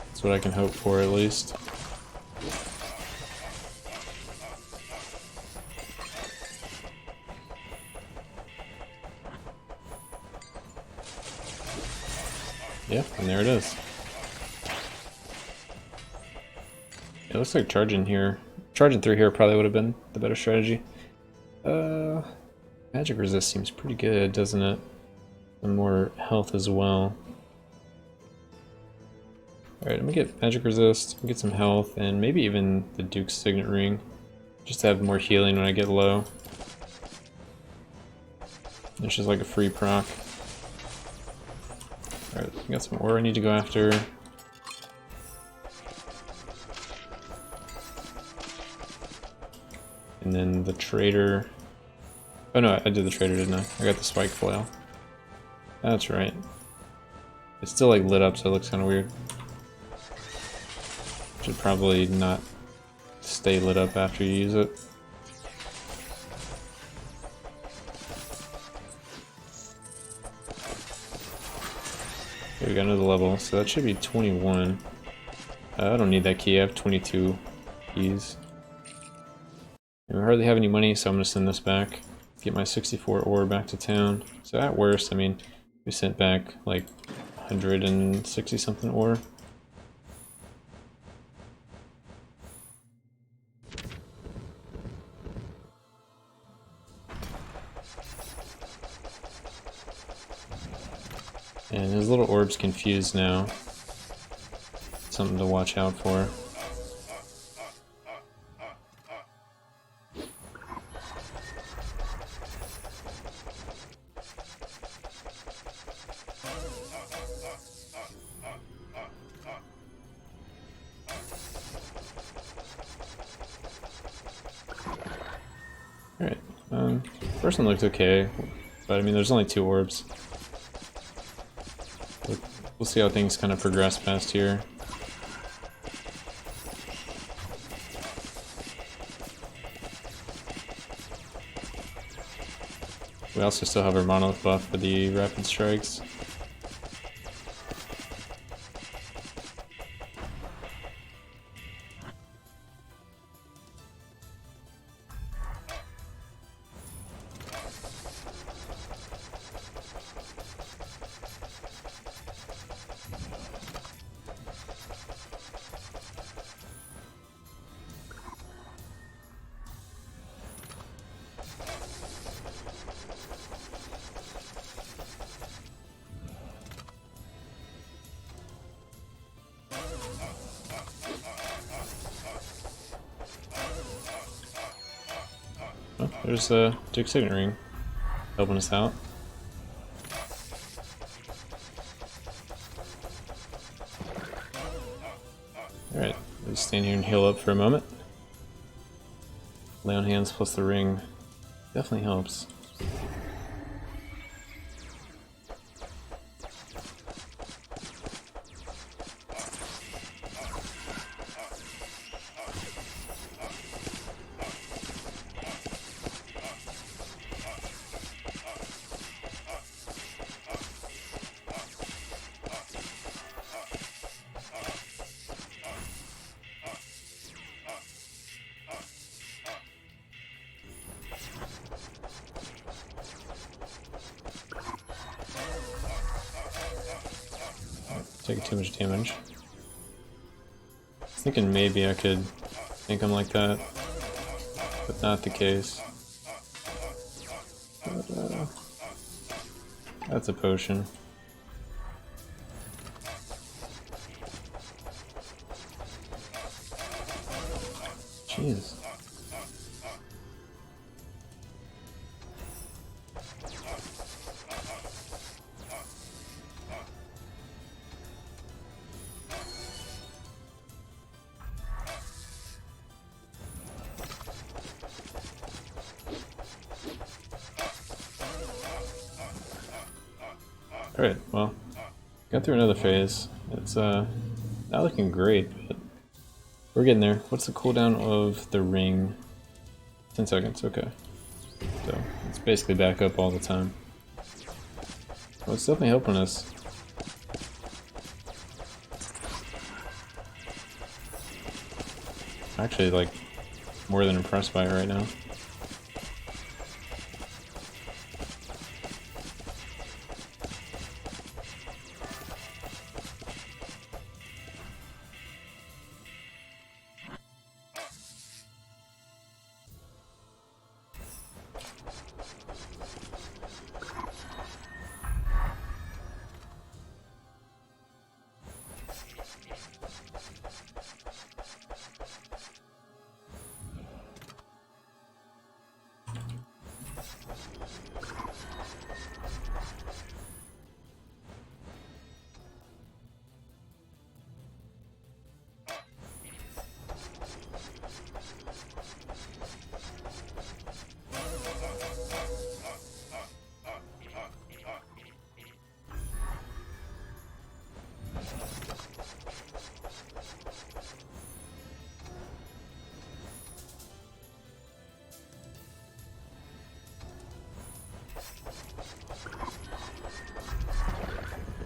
That's what I can hope for, at least. Yeah, and there it is. It looks like charging through here probably would have been the better strategy. Magic resist seems pretty good, doesn't it? And more health as well. Alright, I'm gonna get magic resist, get some health, and maybe even the Duke's Signet Ring. Just to have more healing when I get low. It's just like a free proc. Alright, I got some ore I need to go after. And then the trader. Oh no, I did the trader, didn't I? I got the spike flail. That's right. It's still like lit up, so it looks kind of weird. Should probably not stay lit up after you use it. Okay, we got another level, so that should be 21. I don't need that key, I have 22 keys. And we hardly have any money, so I'm gonna send this back. Get my 64 ore back to town. So at worst, I mean, we sent back like 160 something ore. And his little orb's confused now. Something to watch out for. Alright, first one looked okay, but I mean there's only 2 orbs. We'll see how things kind of progress past here. We also still have our monolith buff for the rapid strikes. Oh, there's a Duke's Signet Ring helping us out. Alright, let's stand here and heal up for a moment. Lay on hands plus the ring definitely helps. Taking too much damage. I was thinking maybe I could think him like that, but not the case. But, that's a potion. Jeez. Alright, well, got through another phase. It's not looking great, but we're getting there. What's the cooldown of the ring? 10 seconds, okay. So, it's basically back up all the time. Well, it's definitely helping us. I'm actually, like, more than impressed by it right now.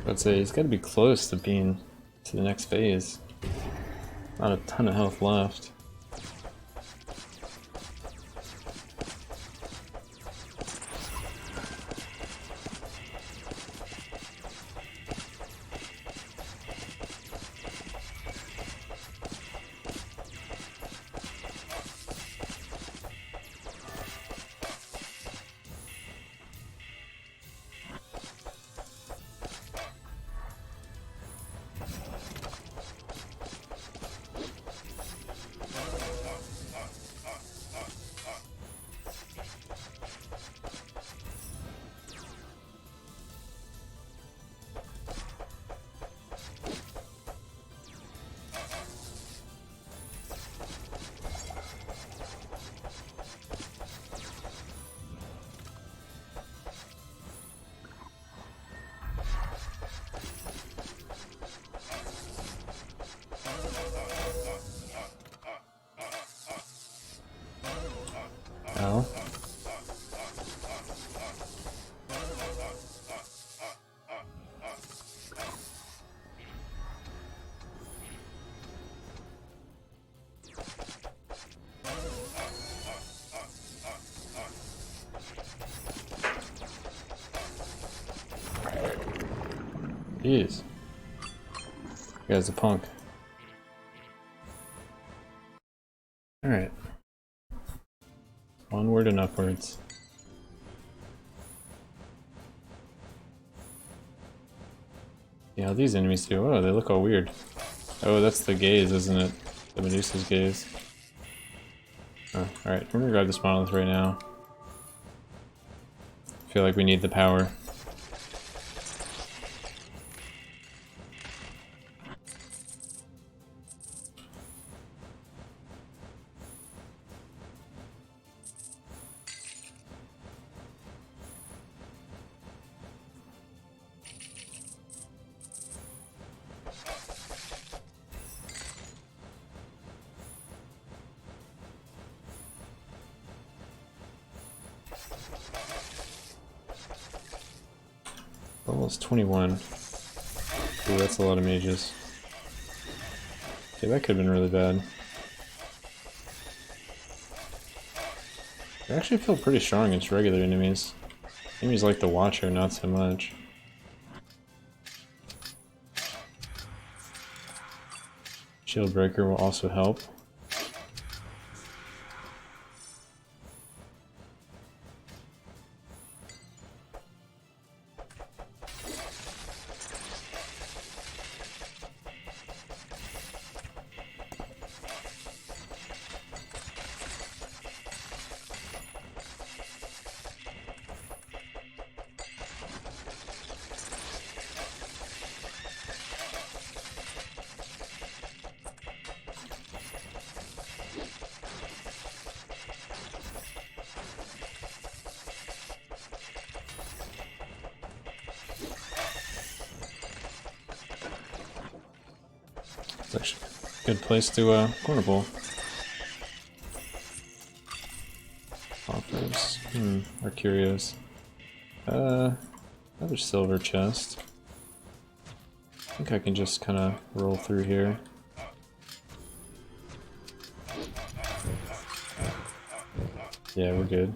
I'd say he's got to be close to being to the next phase. Not a ton of health left. Ow. Jeez. You guy's a punk. Alright. Onward and upwards. Yeah, how these enemies do. Oh, they look all weird. Oh, that's the gaze, isn't it? The Medusa's gaze. Oh, alright, we're gonna grab this monolith right now. I feel like we need the power. Almost 21. Ooh, that's a lot of mages. Okay, that could have been really bad. I actually feel pretty strong against regular enemies. Enemies like the Watcher, not so much. Shield Breaker will also help. It's actually a good place to corner bowl. Offers. Or curios. Another silver chest. I think I can just kind of roll through here. Yeah, we're good.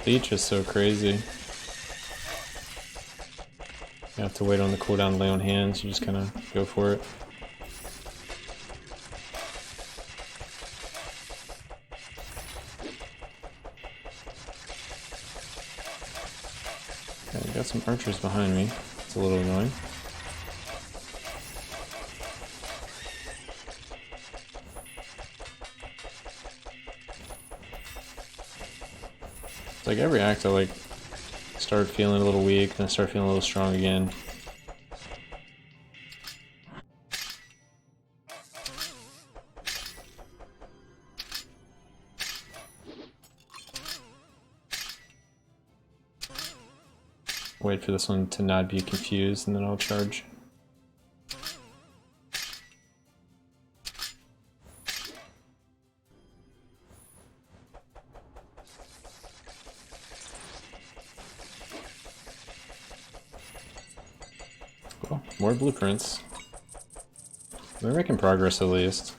Beach is so crazy. You have to wait on the cooldown to lay on hands, you just kind of go for it. Okay, I got some archers behind me. It's a little annoying. It's like every act I like start feeling a little weak, then I start feeling a little strong again. Wait for this one to not be confused, and then I'll charge. Cool. More blueprints. We're making progress at least.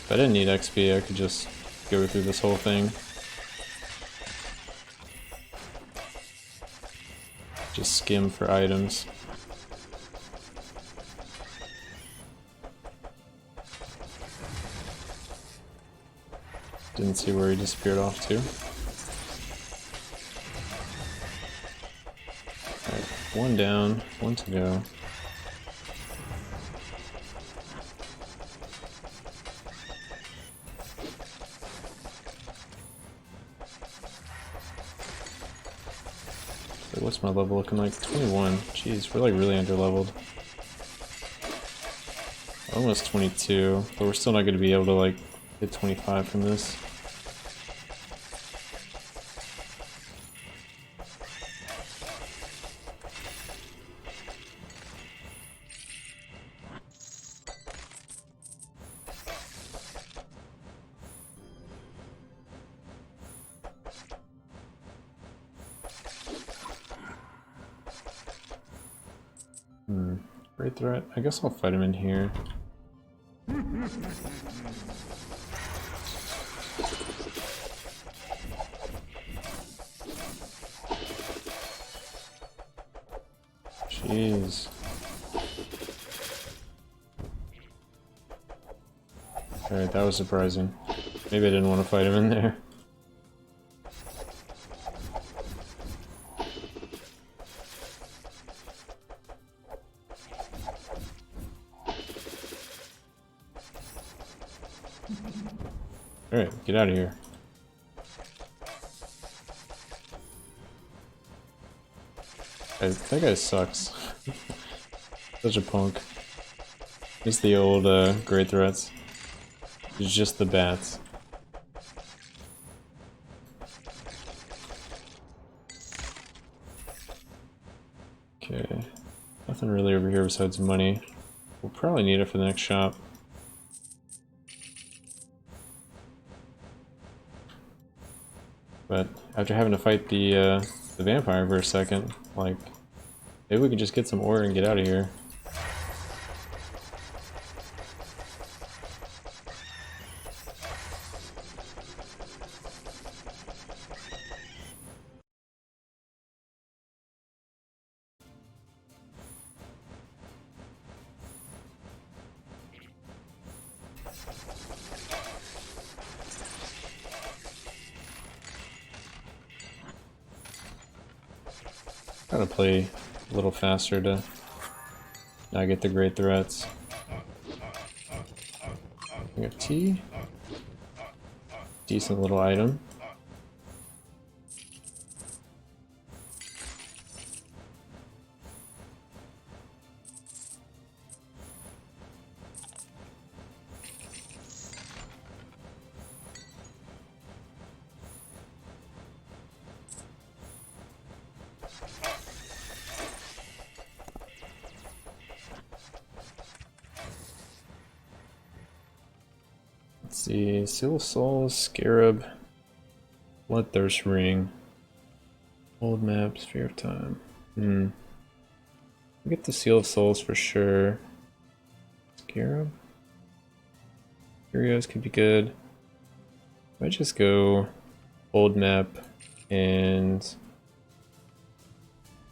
If I didn't need XP, I could just go through this whole thing. Just skim for items. Didn't see where he disappeared off to. Alright, one down, one to go. So what's my level looking like? 21. Jeez, we're like really under-leveled. Almost 22, but we're still not going to be able to like hit 25 from this. Great threat. I guess I'll fight him in here. Jeez. Alright, that was surprising. Maybe I didn't want to fight him in there. Alright, get out of here. That guy sucks. Such a punk. He's the old great threats. It's just the bats. Okay. Nothing really over here besides money. We'll probably need it for the next shop. But after having to fight the vampire for a second, like, maybe we can just get some ore and get out of here. Gotta play a little faster to not get the great threats. We have tea. Decent little item. Let's see, Seal of Souls, Scarab, Bloodthirst Ring, Old Map, Sphere of Time. We'll get the Seal of Souls for sure. Scarab? Curios could be good. Might just go Old Map and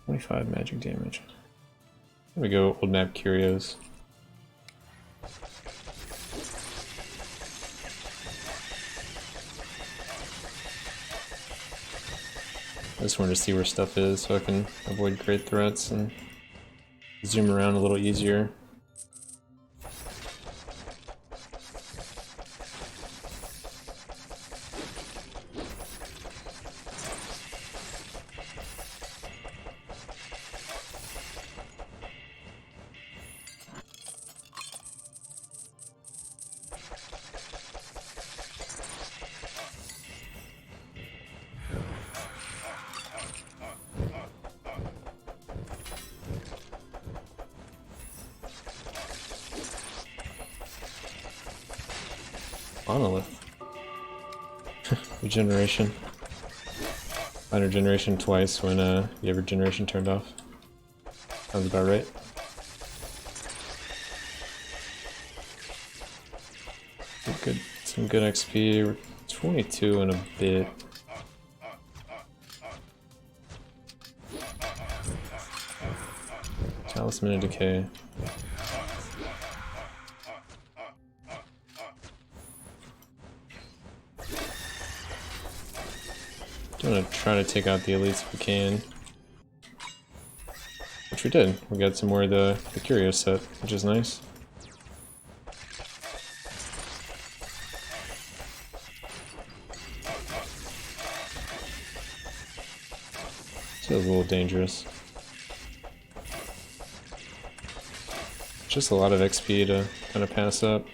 25 magic damage. There we go, Old Map Curios. I just wanted to see where stuff is so I can avoid great threats and zoom around a little easier. Monolith. Regeneration. Minor generation twice when the regeneration turned off. Sounds about right. Some good XP. We're 22 and a bit. Talisman of Decay. I'm gonna try to take out the elites if we can. Which we did. We got some more of the Curious set, which is nice. Feels a little dangerous. Just a lot of XP to kind of pass up.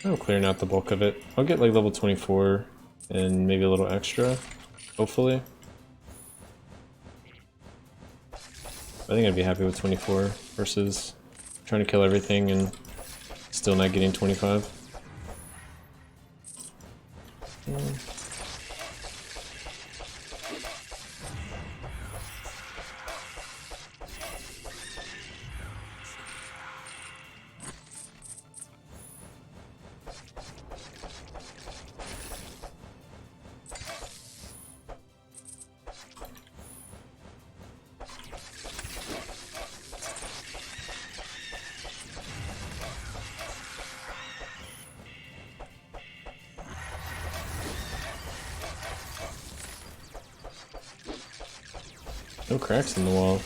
I'm clearing out the bulk of it. I'll get like level 24 and maybe a little extra, hopefully. I think I'd be happy with 24 versus trying to kill everything and still not getting 25. No cracks in the wall.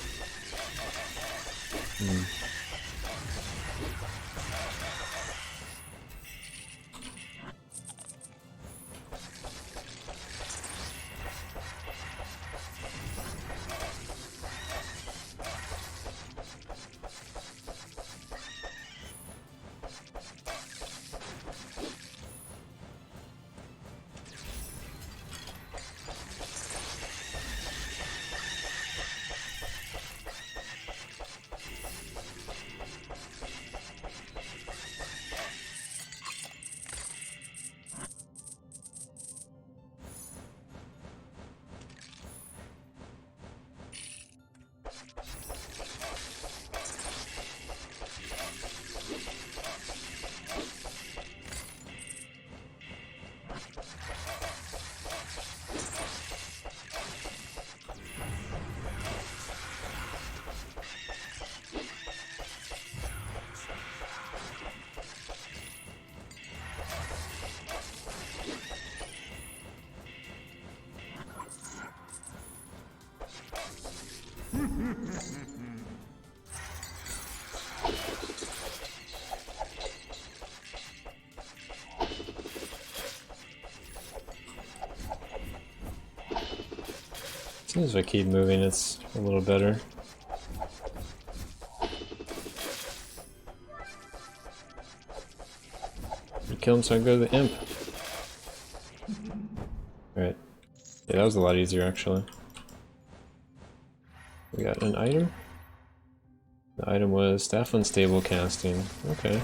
As soon as I keep moving, it's a little better. You kill him so I go to the imp. Alright. Yeah, that was a lot easier actually. We got an item. The item was Staff Unstable Casting. Okay.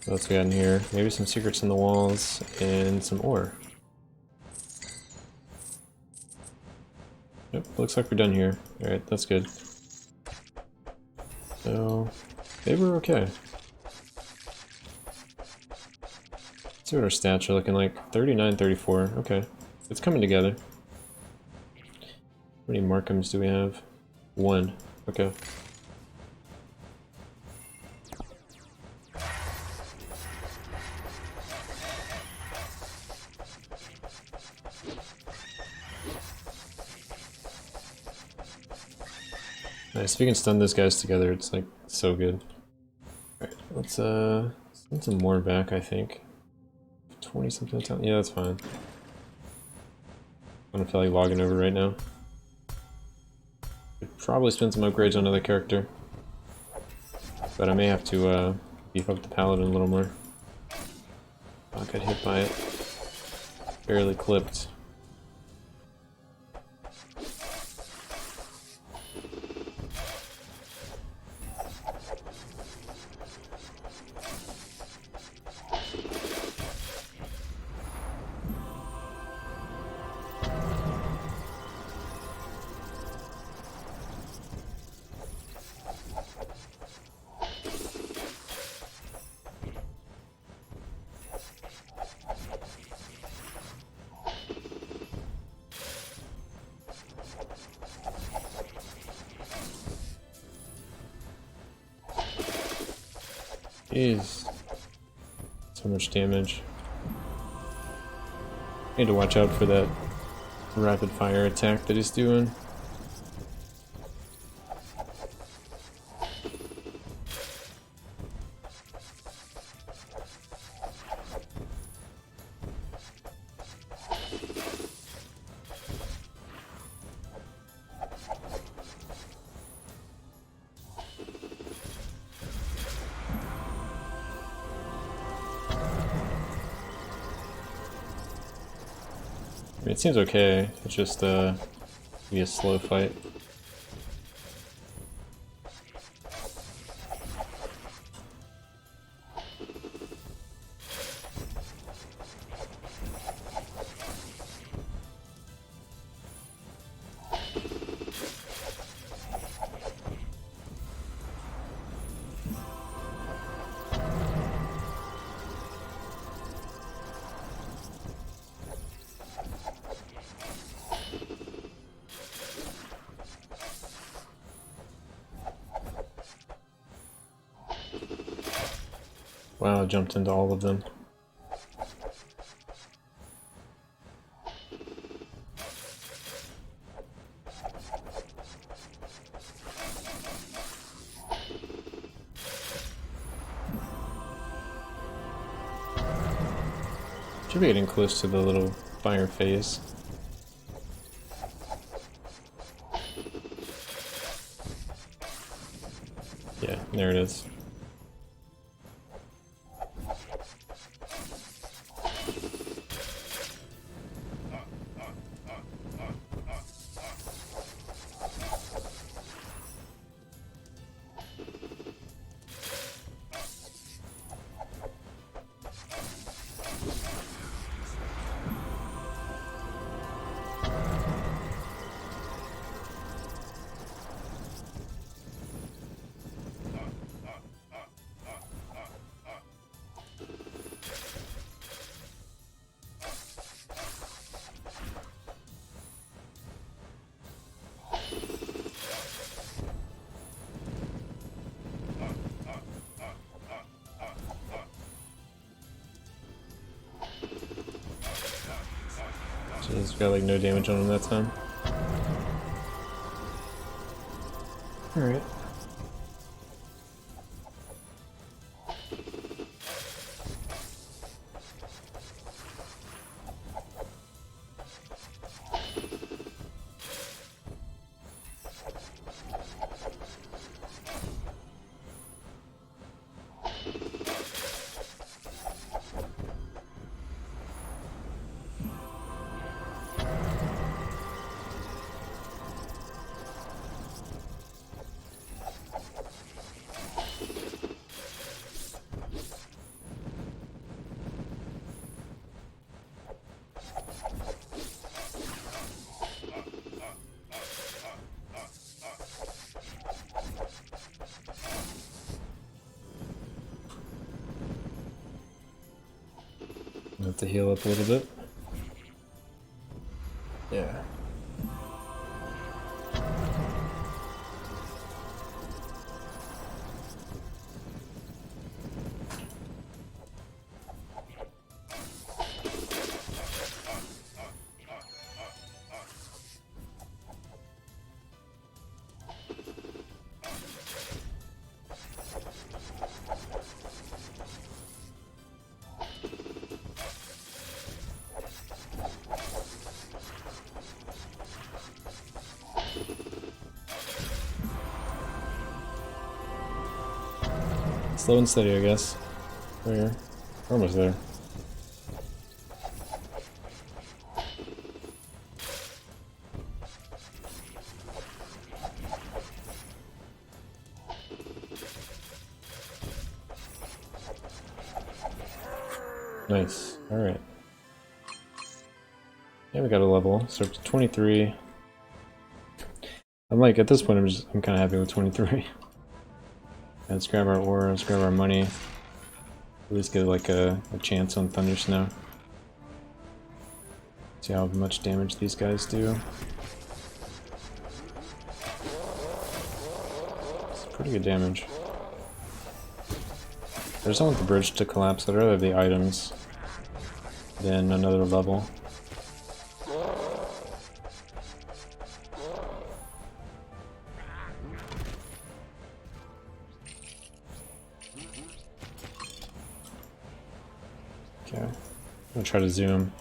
What else we got in here? Maybe some secrets in the walls and some ore. Yep, looks like we're done here. Alright, that's good. So, maybe we're okay. Let's see what our stats are looking like. 39, 34. Okay. It's coming together. How many Markhams do we have? 1. Okay. Nice. If you can stun those guys together, it's like so good. Alright, let's send some more back, I think. 20 something time. Yeah, that's fine. I don't feel like logging over right now. Could probably spend some upgrades on another character. But I may have to beef up the paladin a little more. I got hit by it. Barely clipped. Jeez. So much damage. Need to watch out for that rapid fire attack that he's doing. I mean, it seems okay. It's just be a slow fight. Wow, I jumped into all of them. Should be getting close to the little fire phase. Yeah, there it is. He's got like no damage on him that time. Alright. Have to heal up a little bit. Yeah. Slow and steady, I guess. We're almost there. Nice. Alright. Yeah, we got a level. So up to 23. I'm like, at this point, I'm kind of happy with 23. Let's grab our ore, let's grab our money. At least get like a chance on Thunder Snow. See how much damage these guys do. It's pretty good damage. I just don't want the bridge to collapse. I'd rather have the items than another level. Okay, I'm gonna try to zoom.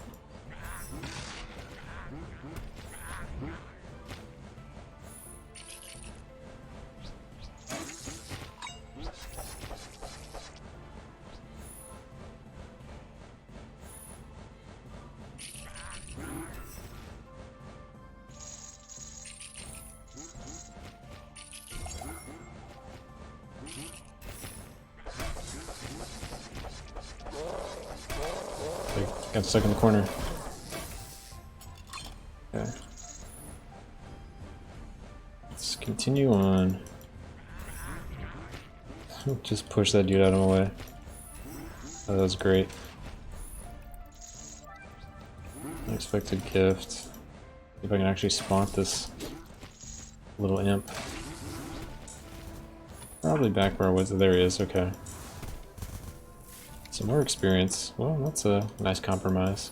Got stuck in the corner. Okay. Let's continue on. Just push that dude out of my way. Oh, that was great. Unexpected gift. See if I can actually spot this little imp. Probably back where I was. There he is, okay. Some more experience. Well, that's a nice compromise.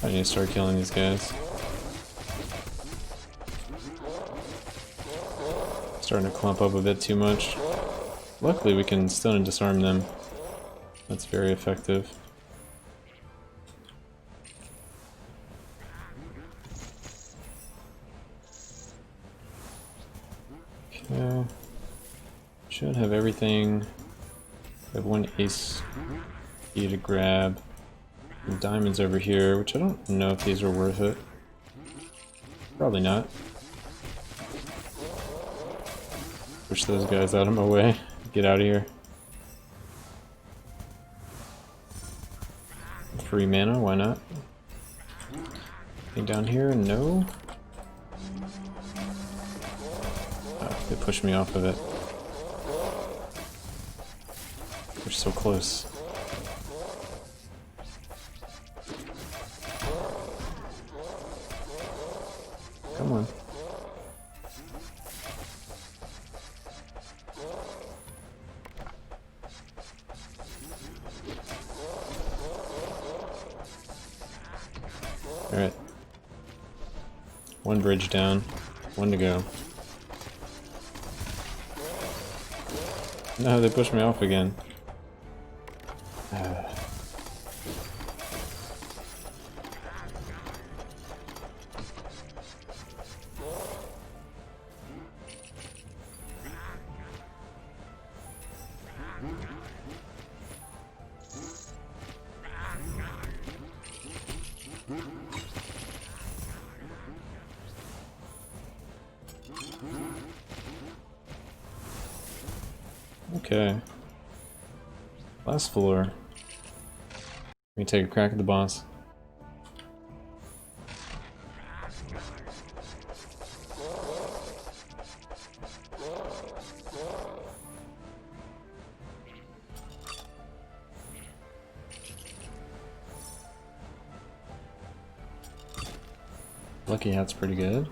I need to start killing these guys. Starting to clump up a bit too much. Luckily we can stun and disarm them. That's very effective. Okay. Should have everything. We have one ace key to grab. Some diamonds over here, which I don't know if these are worth it. Probably not. Push those guys out of my way. Get out of here. Free mana, why not? Anything down here? No. Oh, they pushed me off of it. They're so close. Come on. Alright. One bridge down. One to go. No, they pushed me off again. Okay. Last floor. Let me take a crack at the boss. Lucky Hat's pretty good.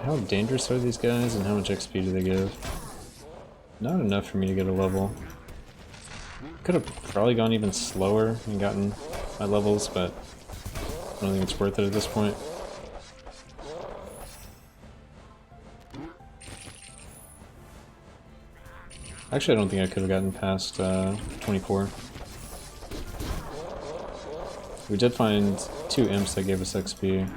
How dangerous are these guys and how much XP do they give? Not enough for me to get a level. Could have probably gone even slower and gotten my levels, but I don't think it's worth it at this point. Actually, I don't think I could have gotten past 24. We did find 2 imps that gave us XP.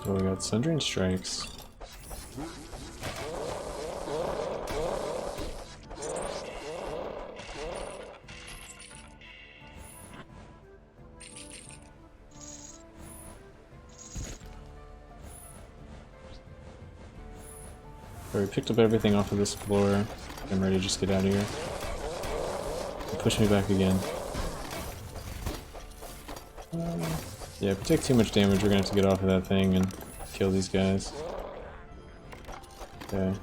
Oh, we got Sundering Strikes. So we picked up everything off of this floor. I'm ready to just get out of here. Push me back again. Yeah, if we take too much damage, we're gonna have to get off of that thing and kill these guys. Okay.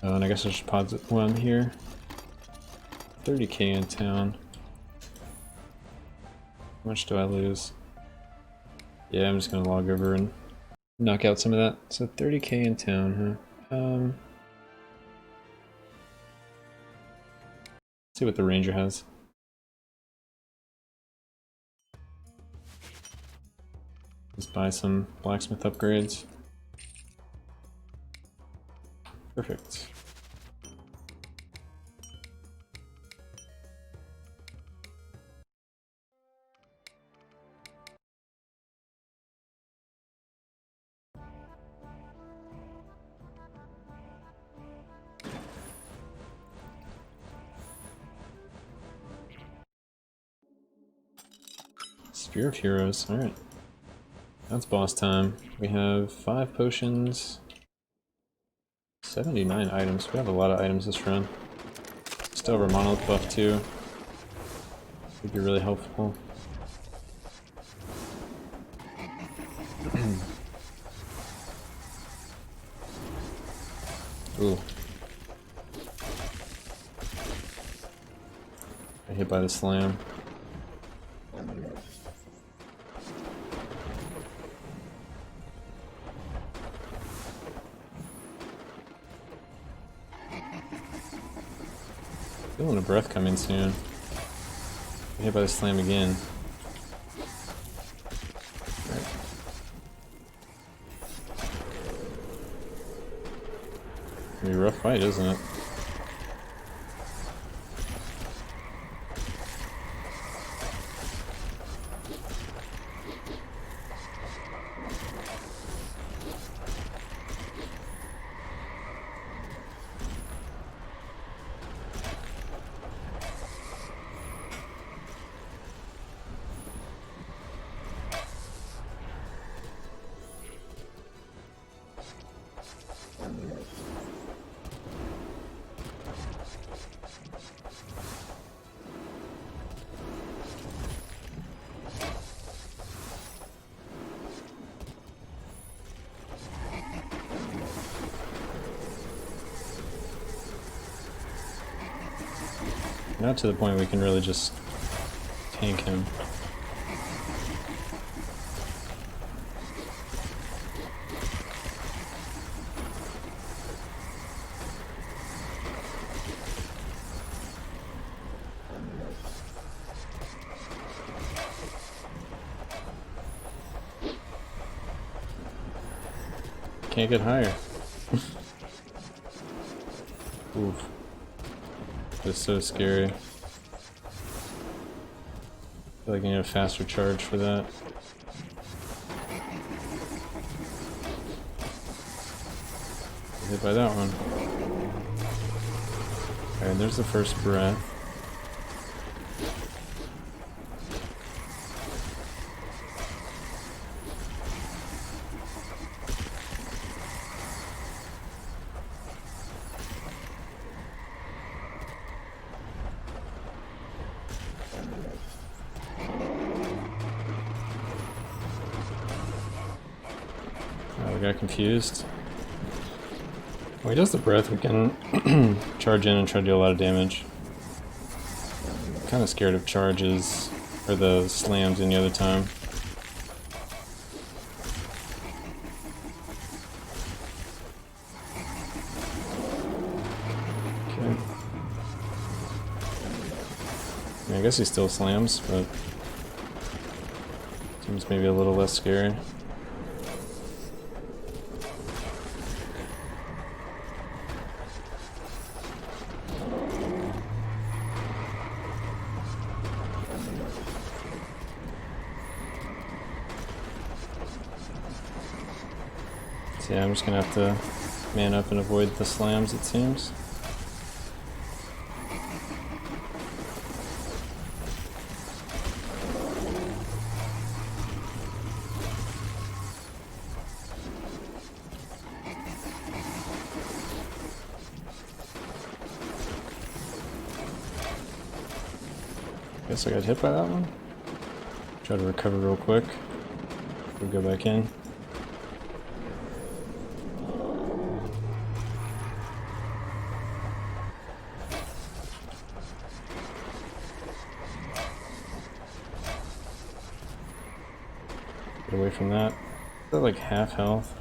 Oh, and I guess I should pause it while I'm here. 30k in town. How much do I lose? Yeah, I'm just gonna log over and knock out some of that. So 30k in town, huh? Let's see what the ranger has. Let's buy some blacksmith upgrades. Perfect. Spear of Heroes, alright. That's boss time. We have 5 potions, 79 items. We have a lot of items this run. Still have our monolith buff too. Would be really helpful. Ooh. Got hit by the slam. Feeling a breath coming soon. Got hit by the slam again. Right. Gonna be a rough fight, isn't it? Now to the point we can really just tank him. Can't get higher. Oof. It's so scary. feel like I need a faster charge for that. Hit by that one. Alright, there's the first breath. I got confused. When he does the breath, we can charge in and try to do a lot of damage. I'm kind of scared of charges, or the slams any other time. Okay. I guess he still slams, but seems maybe a little less scary. So yeah, I'm just gonna have to man up and avoid the slams, it seems. Guess I got hit by that one. Try to recover real quick. We'll go back in. Get away from that. They're like half health.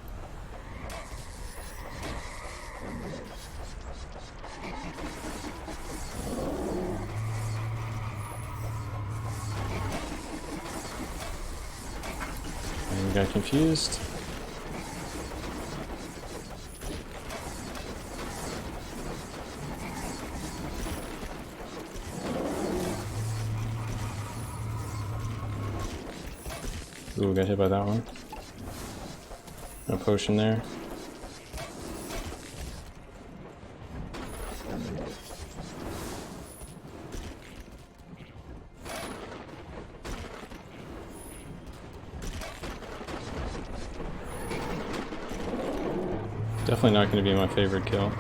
And got confused. Ooh, got hit by that one. No potion there. Definitely not going to be my favorite kill.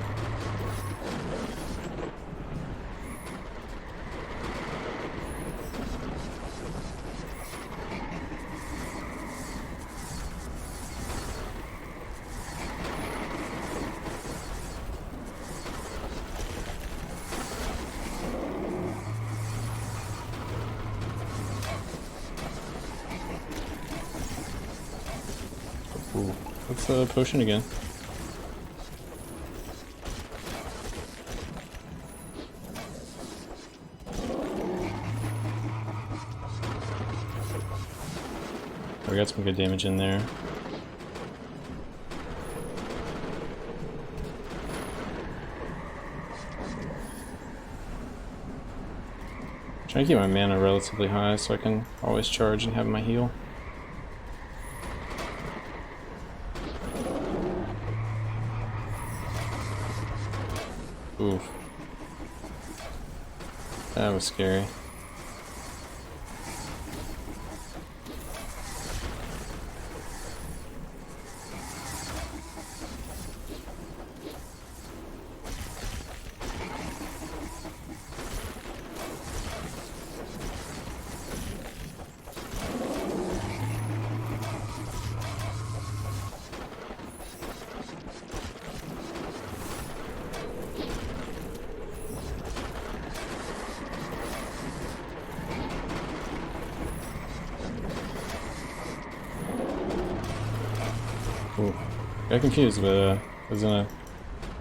Ooh, what's the potion again? We got some good damage in there. Trying to keep my mana relatively high so I can always charge and have my heal. Oof. That was scary. Ooh. Got confused, but was in a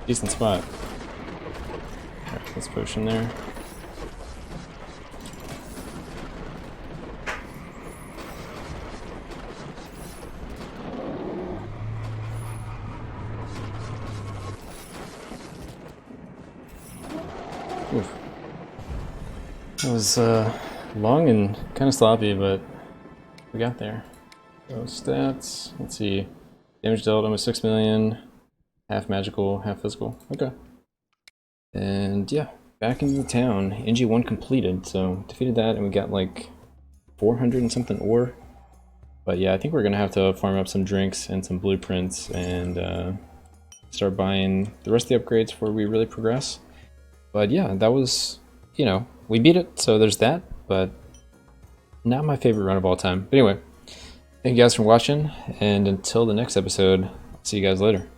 decent spot. Alright, this potion there. Oof. That was Long and kind of sloppy, but we got there. So stats, let's see. Damage dealt almost 6 million. Half magical, half physical. Okay. And yeah, back into the town. NG1 completed, so defeated that, and we got like 400 and something ore. But yeah, I think we're gonna have to farm up some drinks and some blueprints and start buying the rest of the upgrades before we really progress. But yeah, that was, you know, we beat it, so there's that, but not my favorite run of all time. But anyway, thank you guys for watching, and until the next episode, see you guys later.